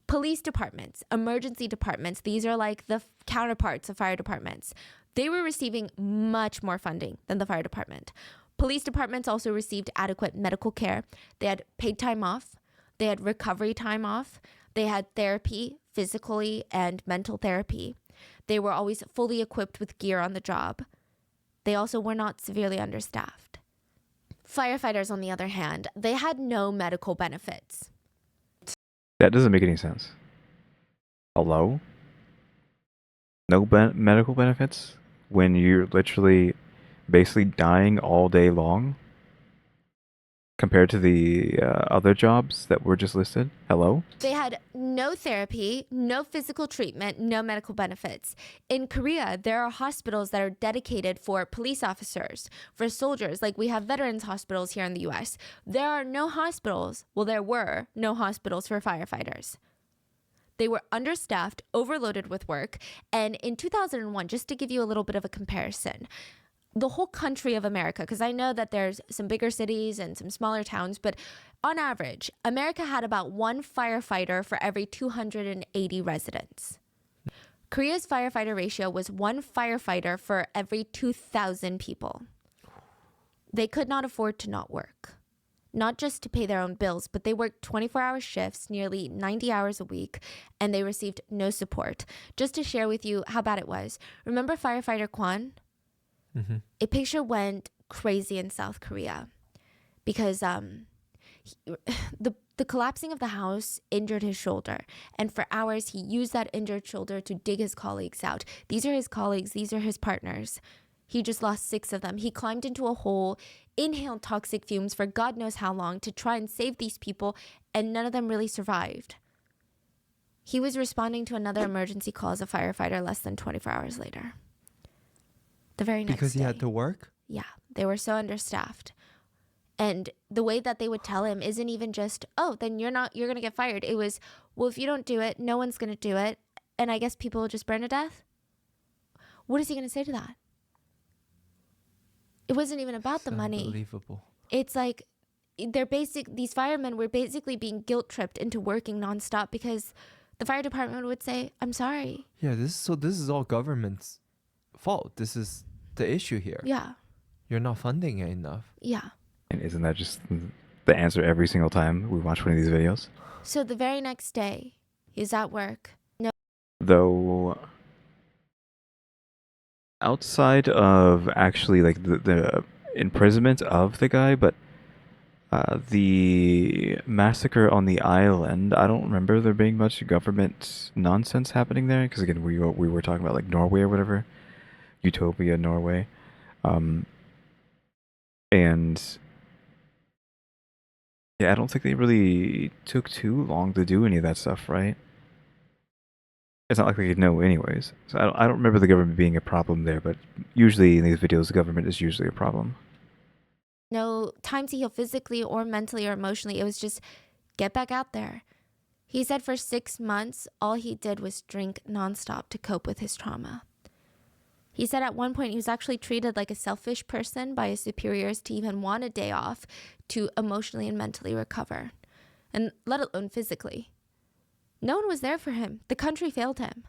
Speaker 3: Police departments, emergency departments, these are like the counterparts of fire departments. They were receiving much more funding than the fire department. Police departments also received adequate medical care. They had paid time off. They had recovery time off. They had therapy, physically and mental therapy. They were always fully equipped with gear on the job. They also were not severely understaffed. Firefighters, on the other hand, they had no medical benefits.
Speaker 1: That doesn't make any sense. Hello? No medical benefits? When you're literally basically dying all day long? compared to the other jobs that were just listed? Hello?
Speaker 3: They had no therapy, no physical treatment, no medical benefits. In Korea, there are hospitals that are dedicated for police officers, for soldiers, like we have veterans hospitals here in the US. There are no hospitals, well, there were no hospitals for firefighters. They were understaffed, overloaded with work, and in 2001, just to give you a little bit of a comparison, the whole country of America, because I know that there's some bigger cities and some smaller towns, but on average, America had about one firefighter for every 280 residents. Korea's firefighter ratio was one firefighter for every 2,000 people. They could not afford to not work. Not just to pay their own bills, but they worked 24-hour shifts, nearly 90 hours a week, and they received no support. Just to share with you how bad it was. Remember firefighter Kwon?
Speaker 2: Mm-hmm.
Speaker 3: A picture went crazy in South Korea because the collapsing of the house injured his shoulder. And for hours, he used that injured shoulder to dig his colleagues out. These are his colleagues. These are his partners. He just lost 6 of them. He climbed into a hole, inhaled toxic fumes for God knows how long to try and save these people, and none of them really survived. He was responding to another emergency call as a firefighter less than 24 hours later. The very next
Speaker 2: Because he
Speaker 3: day.
Speaker 2: had to work?
Speaker 3: Yeah, they were so understaffed. And the way that they would tell him isn't even just, oh, then you're going to get fired. It was, well, if you don't do it, no one's going to do it. And I guess people will just burn to death. What is he going to say to that? It wasn't even about the money.
Speaker 2: Unbelievable.
Speaker 3: It's like these firemen were basically being guilt tripped into working nonstop because the fire department would say, I'm sorry.
Speaker 2: Yeah, this is all government's fault. This is the issue here.
Speaker 3: Yeah.
Speaker 2: You're not funding it enough.
Speaker 3: Yeah.
Speaker 1: And isn't that just the answer every single time we watch one of these videos?
Speaker 3: So the very next day, he's at work. No.
Speaker 1: Though, outside of actually like the imprisonment of the guy, but the massacre on the island, I don't remember there being much government nonsense happening there. Because again, we were talking about like Norway or whatever, Utopia, Norway, and yeah, I don't think they really took too long to do any of that stuff, right? It's not like they could know anyways. So I don't remember the government being a problem there, but usually in these videos, the government is usually a problem.
Speaker 3: No time to heal physically or mentally or emotionally. It was just get back out there. He said for 6 months, all he did was drink nonstop to cope with his trauma. He said at one point he was actually treated like a selfish person by his superiors to even want a day off to emotionally and mentally recover, and let alone physically. No one was there for him. The country failed him.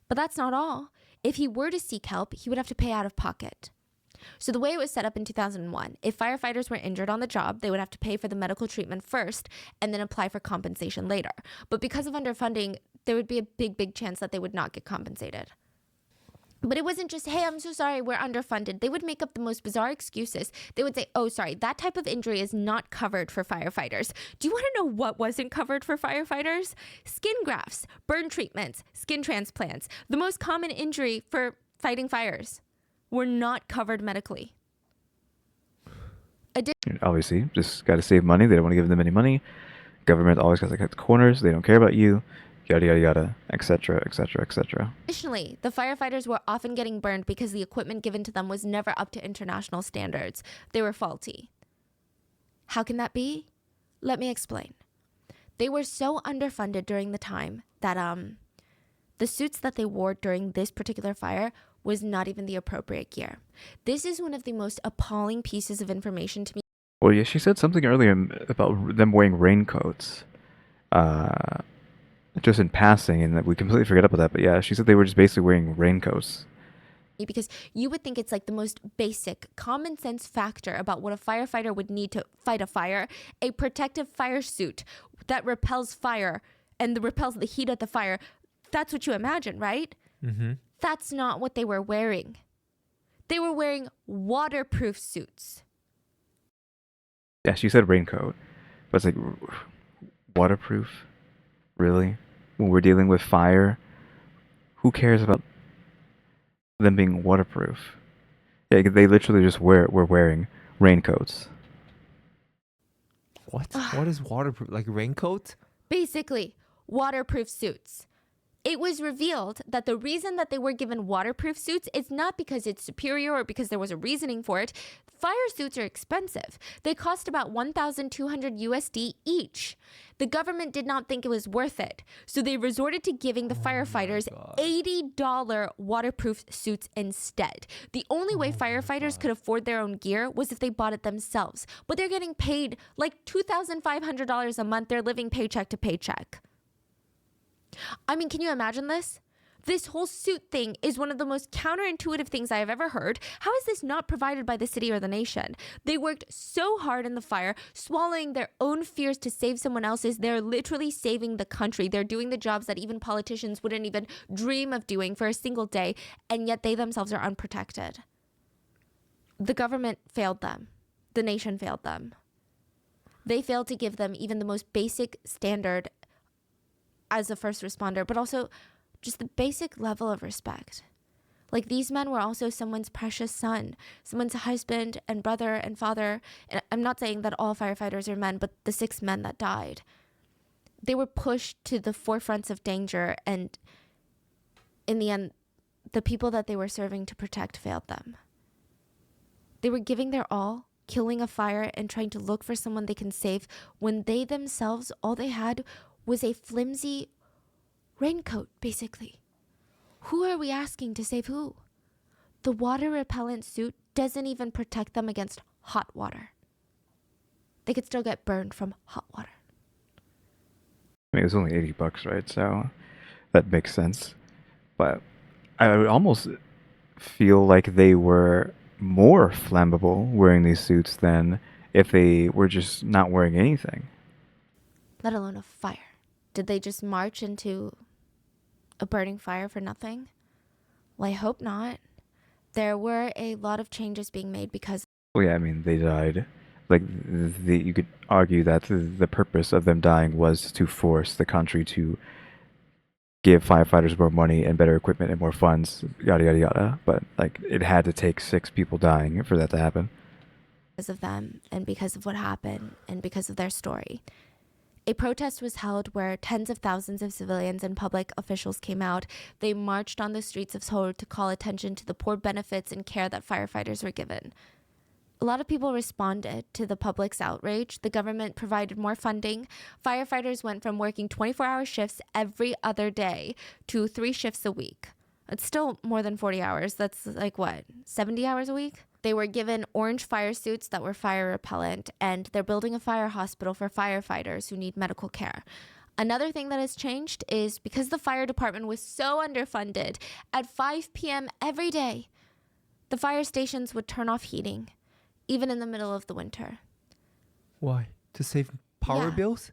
Speaker 3: But that's not all. If he were to seek help, he would have to pay out of pocket. So the way it was set up in 2001, if firefighters were injured on the job, they would have to pay for the medical treatment first and then apply for compensation later. But because of underfunding, there would be a big chance that they would not get compensated. But it wasn't just, hey, I'm so sorry, we're underfunded. They would make up the most bizarre excuses. They would say, oh, sorry, that type of injury is not covered for firefighters. Do you want to know what wasn't covered for firefighters? Skin grafts, burn treatments, skin transplants. The most common injury for fighting fires were not covered medically.
Speaker 1: Obviously, just got to save money. They don't want to give them any money. Government always got to cut the corners. They don't care about you. Yada, yada, yada, etc., etc., etc.
Speaker 3: Additionally, the firefighters were often getting burned because the equipment given to them was never up to international standards. They were faulty. How can that be? Let me explain. They were so underfunded during the time that the suits that they wore during this particular fire was not even the appropriate gear. This is one of the most appalling pieces of information to me.
Speaker 1: Well, yeah, she said something earlier about them wearing raincoats. Just in passing, and that we completely forget about that. But yeah, she said they were just basically wearing raincoats.
Speaker 3: Because you would think it's like the most basic common sense factor about what a firefighter would need to fight a fire. A protective fire suit that repels fire and repels the heat of the fire. That's what you imagine, right?
Speaker 2: Mm-hmm.
Speaker 3: That's not what they were wearing. They were wearing waterproof suits.
Speaker 1: Yeah, she said raincoat, but it's like waterproof. Really? When we're dealing with fire, who cares about them being waterproof? Yeah, they literally just were wearing raincoats.
Speaker 2: What? What is waterproof? Like raincoat?
Speaker 3: Basically, waterproof suits. It was revealed that the reason that they were given waterproof suits is not because it's superior or because there was a reasoning for it. Fire suits are expensive. They cost about 1,200 USD each. The government did not think it was worth it, so they resorted to giving the firefighters $80 waterproof suits instead. The only way firefighters could afford their own gear was if they bought it themselves, but they're getting paid like $2,500 a month. They're living paycheck to paycheck. I mean, can you imagine this? This whole suit thing is one of the most counterintuitive things I have ever heard. How is this not provided by the city or the nation? They worked so hard in the fire, swallowing their own fears to save someone else's. They're literally saving the country. They're doing the jobs that even politicians wouldn't even dream of doing for a single day, and yet they themselves are unprotected. The government failed them. The nation failed them. They failed to give them even the most basic standard as a first responder, but also just the basic level of respect. Like, these men were also someone's precious son, someone's husband and brother and father. And I'm not saying that all firefighters are men, but the 6 men that died, they were pushed to the forefronts of danger. And in the end, the people that they were serving to protect failed them. They were giving their all, killing a fire and trying to look for someone they can save when they themselves, all they had was a flimsy raincoat, basically. Who are we asking to save who? The water repellent suit doesn't even protect them against hot water. They could still get burned from hot water.
Speaker 1: I mean, it was only $80, right? So that makes sense. But I would almost feel like they were more flammable wearing these suits than if they were just not wearing anything.
Speaker 3: Let alone a fire. Did they just march into a burning fire for nothing? Well, I hope not. There were a lot of changes being made because...
Speaker 1: Well, yeah, I mean, they died. Like, you could argue that the purpose of them dying was to force the country to give firefighters more money and better equipment and more funds, yada, yada, yada. But, like, it had to take 6 people dying for that to happen.
Speaker 3: Because of them and because of what happened and because of their story. A protest was held where tens of thousands of civilians and public officials came out. They marched on the streets of Seoul to call attention to the poor benefits and care that firefighters were given. A lot of people responded to the public's outrage. The government provided more funding. Firefighters went from working 24-hour shifts every other day to 3 shifts a week. It's still more than 40 hours. That's like what, 70 hours a week? They were given orange fire suits that were fire repellent, and they're building a fire hospital for firefighters who need medical care. Another thing that has changed is because the fire department was so underfunded, at 5 p.m. every day, the fire stations would turn off heating, even in the middle of the winter.
Speaker 2: Why? To save power
Speaker 3: Yeah.
Speaker 2: bills?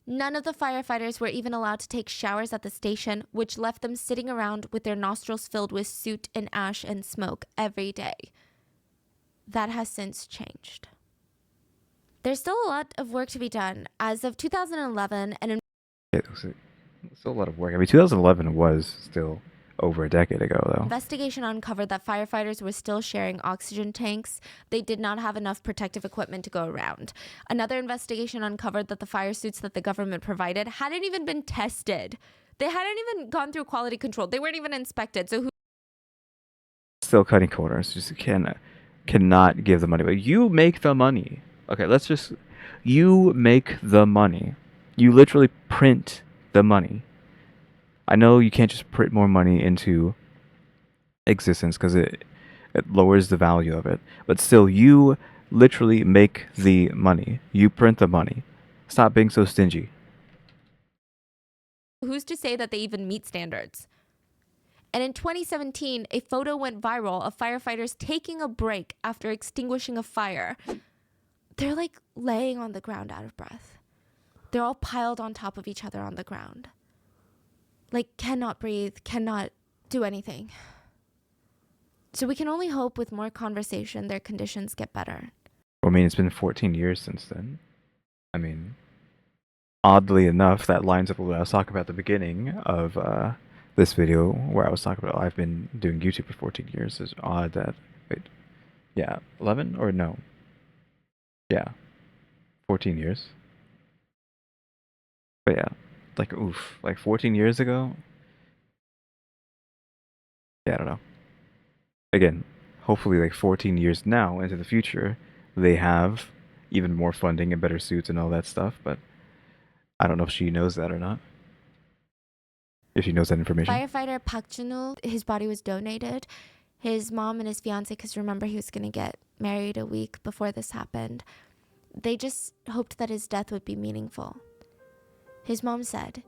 Speaker 3: None of the firefighters were even allowed to take showers at the station, which left them sitting around with their nostrils filled with soot and ash and smoke every day. That has since changed. There's still a lot of work to be done. As of 2011,
Speaker 1: Yeah, it's still a lot of work. I mean, 2011 was still over a decade ago, though.
Speaker 3: investigation uncovered that firefighters were still sharing oxygen tanks. They did not have enough protective equipment to go around. Another investigation uncovered that the fire suits that the government provided hadn't even been tested. They hadn't even gone through quality control. They weren't even inspected. So who
Speaker 1: Still cutting corners. Just cannot give the money. But you make the money. Okay, you make the money. You literally print the money. I know you can't just print more money into existence because it lowers the value of it. But still, you literally make the money. You print the money. Stop being so stingy.
Speaker 3: who's to say that they even meet standards? And in 2017, a photo went viral of firefighters taking a break after extinguishing a fire. They're like laying on the ground out of breath. They're all piled on top of each other on the ground. Like, cannot breathe, cannot do anything. So we can only hope with more conversation their conditions get better.
Speaker 1: I mean, it's been 14 years since then. I mean, oddly enough, that lines up with what I was talking about at the beginning of this video, where I was talking about I've been doing YouTube for 14 years. It's odd that, wait, yeah, 11 or no? Yeah, 14 years. But yeah, like oof, like 14 years ago. Yeah, I don't know. Again, hopefully like 14 years now into the future, they have even more funding and better suits and all that stuff, but I don't know if she knows that or not. If she knows that information.
Speaker 3: Firefighter Park Junul, his body was donated. His mom and his fiance, because remember he was going to get married a week before this happened, they just hoped that his death would be meaningful. His mom said,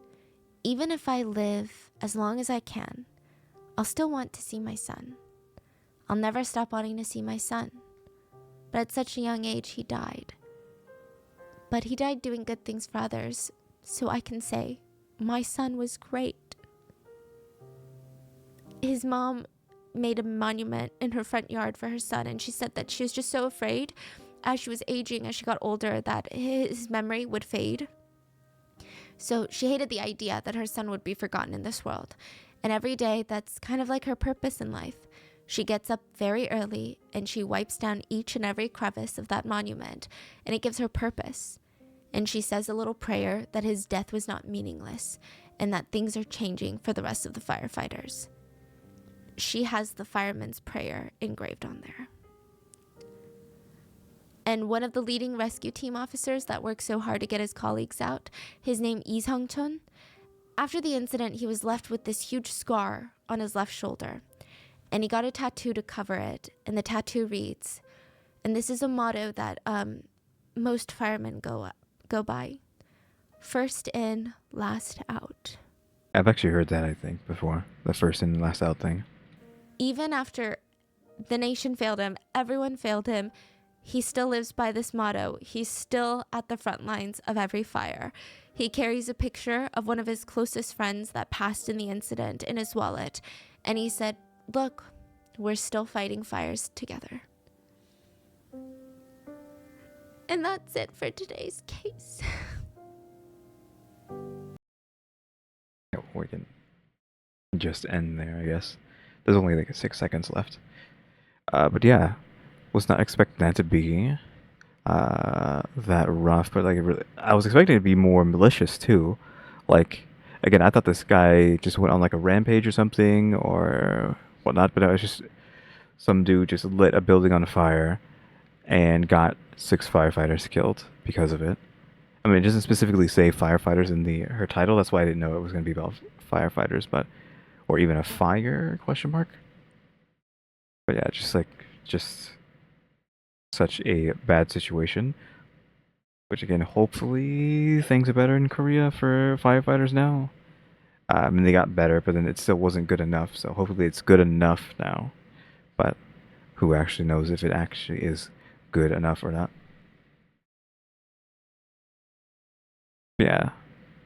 Speaker 3: "Even if I live as long as I can, I'll still want to see my son. I'll never stop wanting to see my son." But at such a young age, he died. But he died doing good things for others, so I can say, my son was great. His mom made a monument in her front yard for her son, and she said that she was just so afraid as she was aging, as she got older, that his memory would fade. So she hated the idea that her son would be forgotten in this world. And every day, that's kind of like her purpose in life. She gets up very early and she wipes down each and every crevice of that monument, and it gives her purpose. And she says a little prayer that his death was not meaningless and that things are changing for the rest of the firefighters. She has the fireman's prayer engraved on there. And one of the leading rescue team officers that worked so hard to get his colleagues out, his name Lee Sung-chun. After the incident, he was left with this huge scar on his left shoulder, and he got a tattoo to cover it, and the tattoo reads, and this is a motto that most firemen go by: first in, last out.
Speaker 1: I've actually heard that, I think, before. The first in, last out thing.
Speaker 3: Even after the nation failed him, everyone failed him, he still lives by this motto. He's still at the front lines of every fire. He carries a picture of one of his closest friends that passed in the incident in his wallet, and he said, "Look, we're still fighting fires together." And that's it for today's case.
Speaker 1: Yeah, we can just end there, I guess. There's only like 6 seconds left. But yeah, was not expecting that to be that rough, but like really, I was expecting it to be more malicious too. Like again, I thought this guy just went on like a rampage or something or whatnot, but it was just some dude just lit a building on fire and got 6 firefighters killed because of it. I mean, it doesn't specifically say firefighters in the her title. That's why I didn't know it was going to be about firefighters, but or even a fire question mark. But yeah, just such a bad situation. Which again, hopefully things are better in Korea for firefighters now. I mean, they got better, but then it still wasn't good enough. So hopefully it's good enough now. But who actually knows if it actually is good enough or not? Yeah,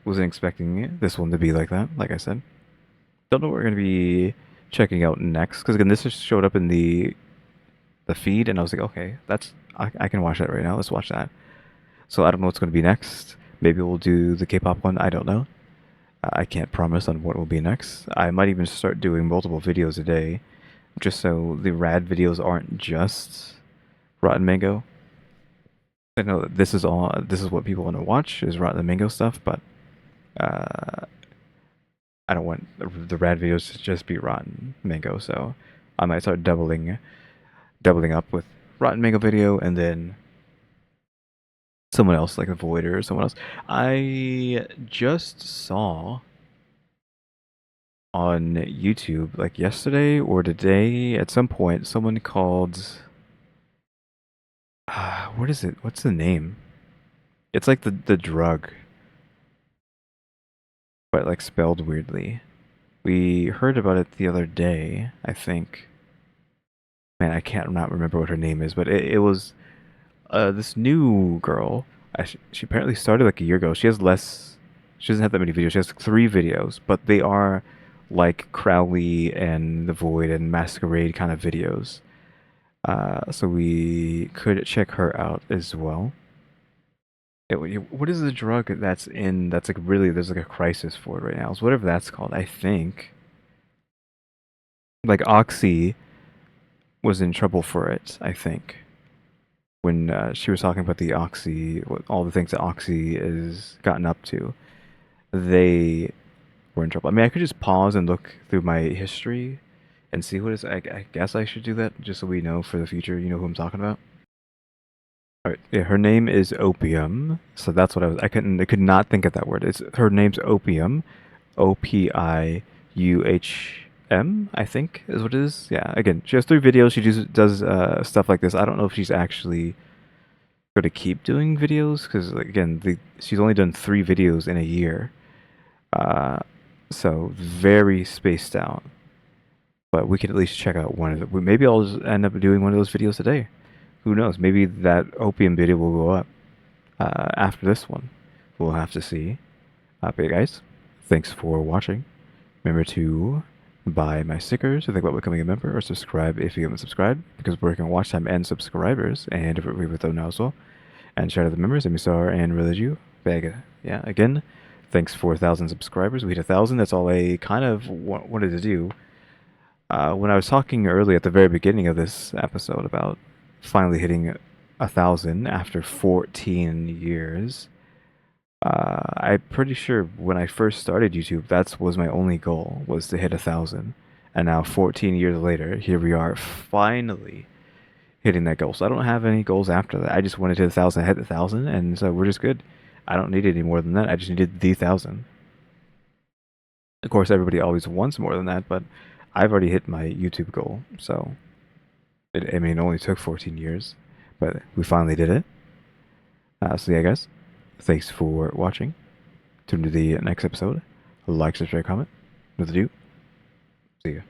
Speaker 1: wasn't expecting this one to be like that. Like I said, don't know what we're gonna be checking out next. Because again, this just showed up in the feed, and I was like, okay, I can watch that right now. Let's watch that. So I don't know what's gonna be next. Maybe we'll do the K-pop one. I don't know. I can't promise on what will be next. I might even start doing multiple videos a day, just so the rad videos aren't just Rotten Mango. I know that this is what people want to watch is Rotten Mango stuff, but uh, I don't want the rad videos to just be Rotten Mango, so I might start doubling up with Rotten Mango video and then someone else like a Voider or someone else. I just saw on YouTube like yesterday or today at some point someone called what is it? What's the name? It's like the drug, but like spelled weirdly. We heard about it the other day, I think. Man, I can't not remember what her name is, but it was this new girl. She apparently started like a year ago. She has less. She doesn't have that many videos. She has 3 videos, but they are like Crowley and The Void and Masquerade kind of videos. So we could check her out as well. What is the drug that's in? That's like really there's like a crisis for it right now. So whatever that's called, I think. Like Oxy was in trouble for it, I think. when she was talking about the Oxy, all the things that Oxy is gotten up to, they were in trouble. I mean, I could just pause and look through my history and see what is. I guess I should do that just so we know for the future. You know who I'm talking about. All right, yeah, her name is Opium, so that's what I was. I could not think of that word. It's her name's Opium, Opium, I think is what it is. Yeah, again, she has 3 videos. She does stuff like this. I don't know if she's actually going to keep doing videos because, like, again, she's only done 3 videos in a year, uh, so very spaced out. But we could at least check out one of them. Maybe I'll just end up doing one of those videos today. Who knows? Maybe that Opium video will go up after this one. We'll have to see. But guys, thanks for watching. Remember to buy my stickers to think about becoming a member or subscribe if you haven't subscribed because we're working on watch time and subscribers and if we with them now as well. And shout out to the members, EmmyStarr and RaleyDrew. Yeah, again, thanks for 1,000 subscribers. We hit 1,000. That's all I kind of wanted to do. When I was talking early at the very beginning of this episode about finally hitting 1,000 after 14 years, I'm pretty sure when I first started YouTube, that was my only goal, was to hit 1,000. And now 14 years later, here we are finally hitting that goal. So I don't have any goals after that. I just wanted to hit 1,000, hit 1,000, and so we're just good. I don't need any more than that. I just needed the 1,000. Of course, everybody always wants more than that, but I've already hit my YouTube goal, so I mean, it only took 14 years, but we finally did it. So yeah, guys, thanks for watching. Tune to the next episode. Like, subscribe, comment. With ado, see ya.